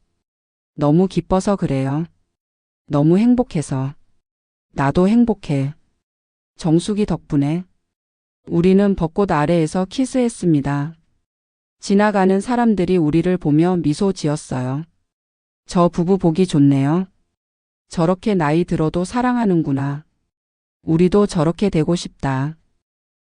A: 너무 기뻐서 그래요. 너무 행복해서. 나도 행복해. 정수기 덕분에. 우리는 벚꽃 아래에서 키스했습니다. 지나가는 사람들이 우리를 보며 미소 지었어요. 저 부부 보기 좋네요. 저렇게 나이 들어도 사랑하는구나. 우리도 저렇게 되고 싶다.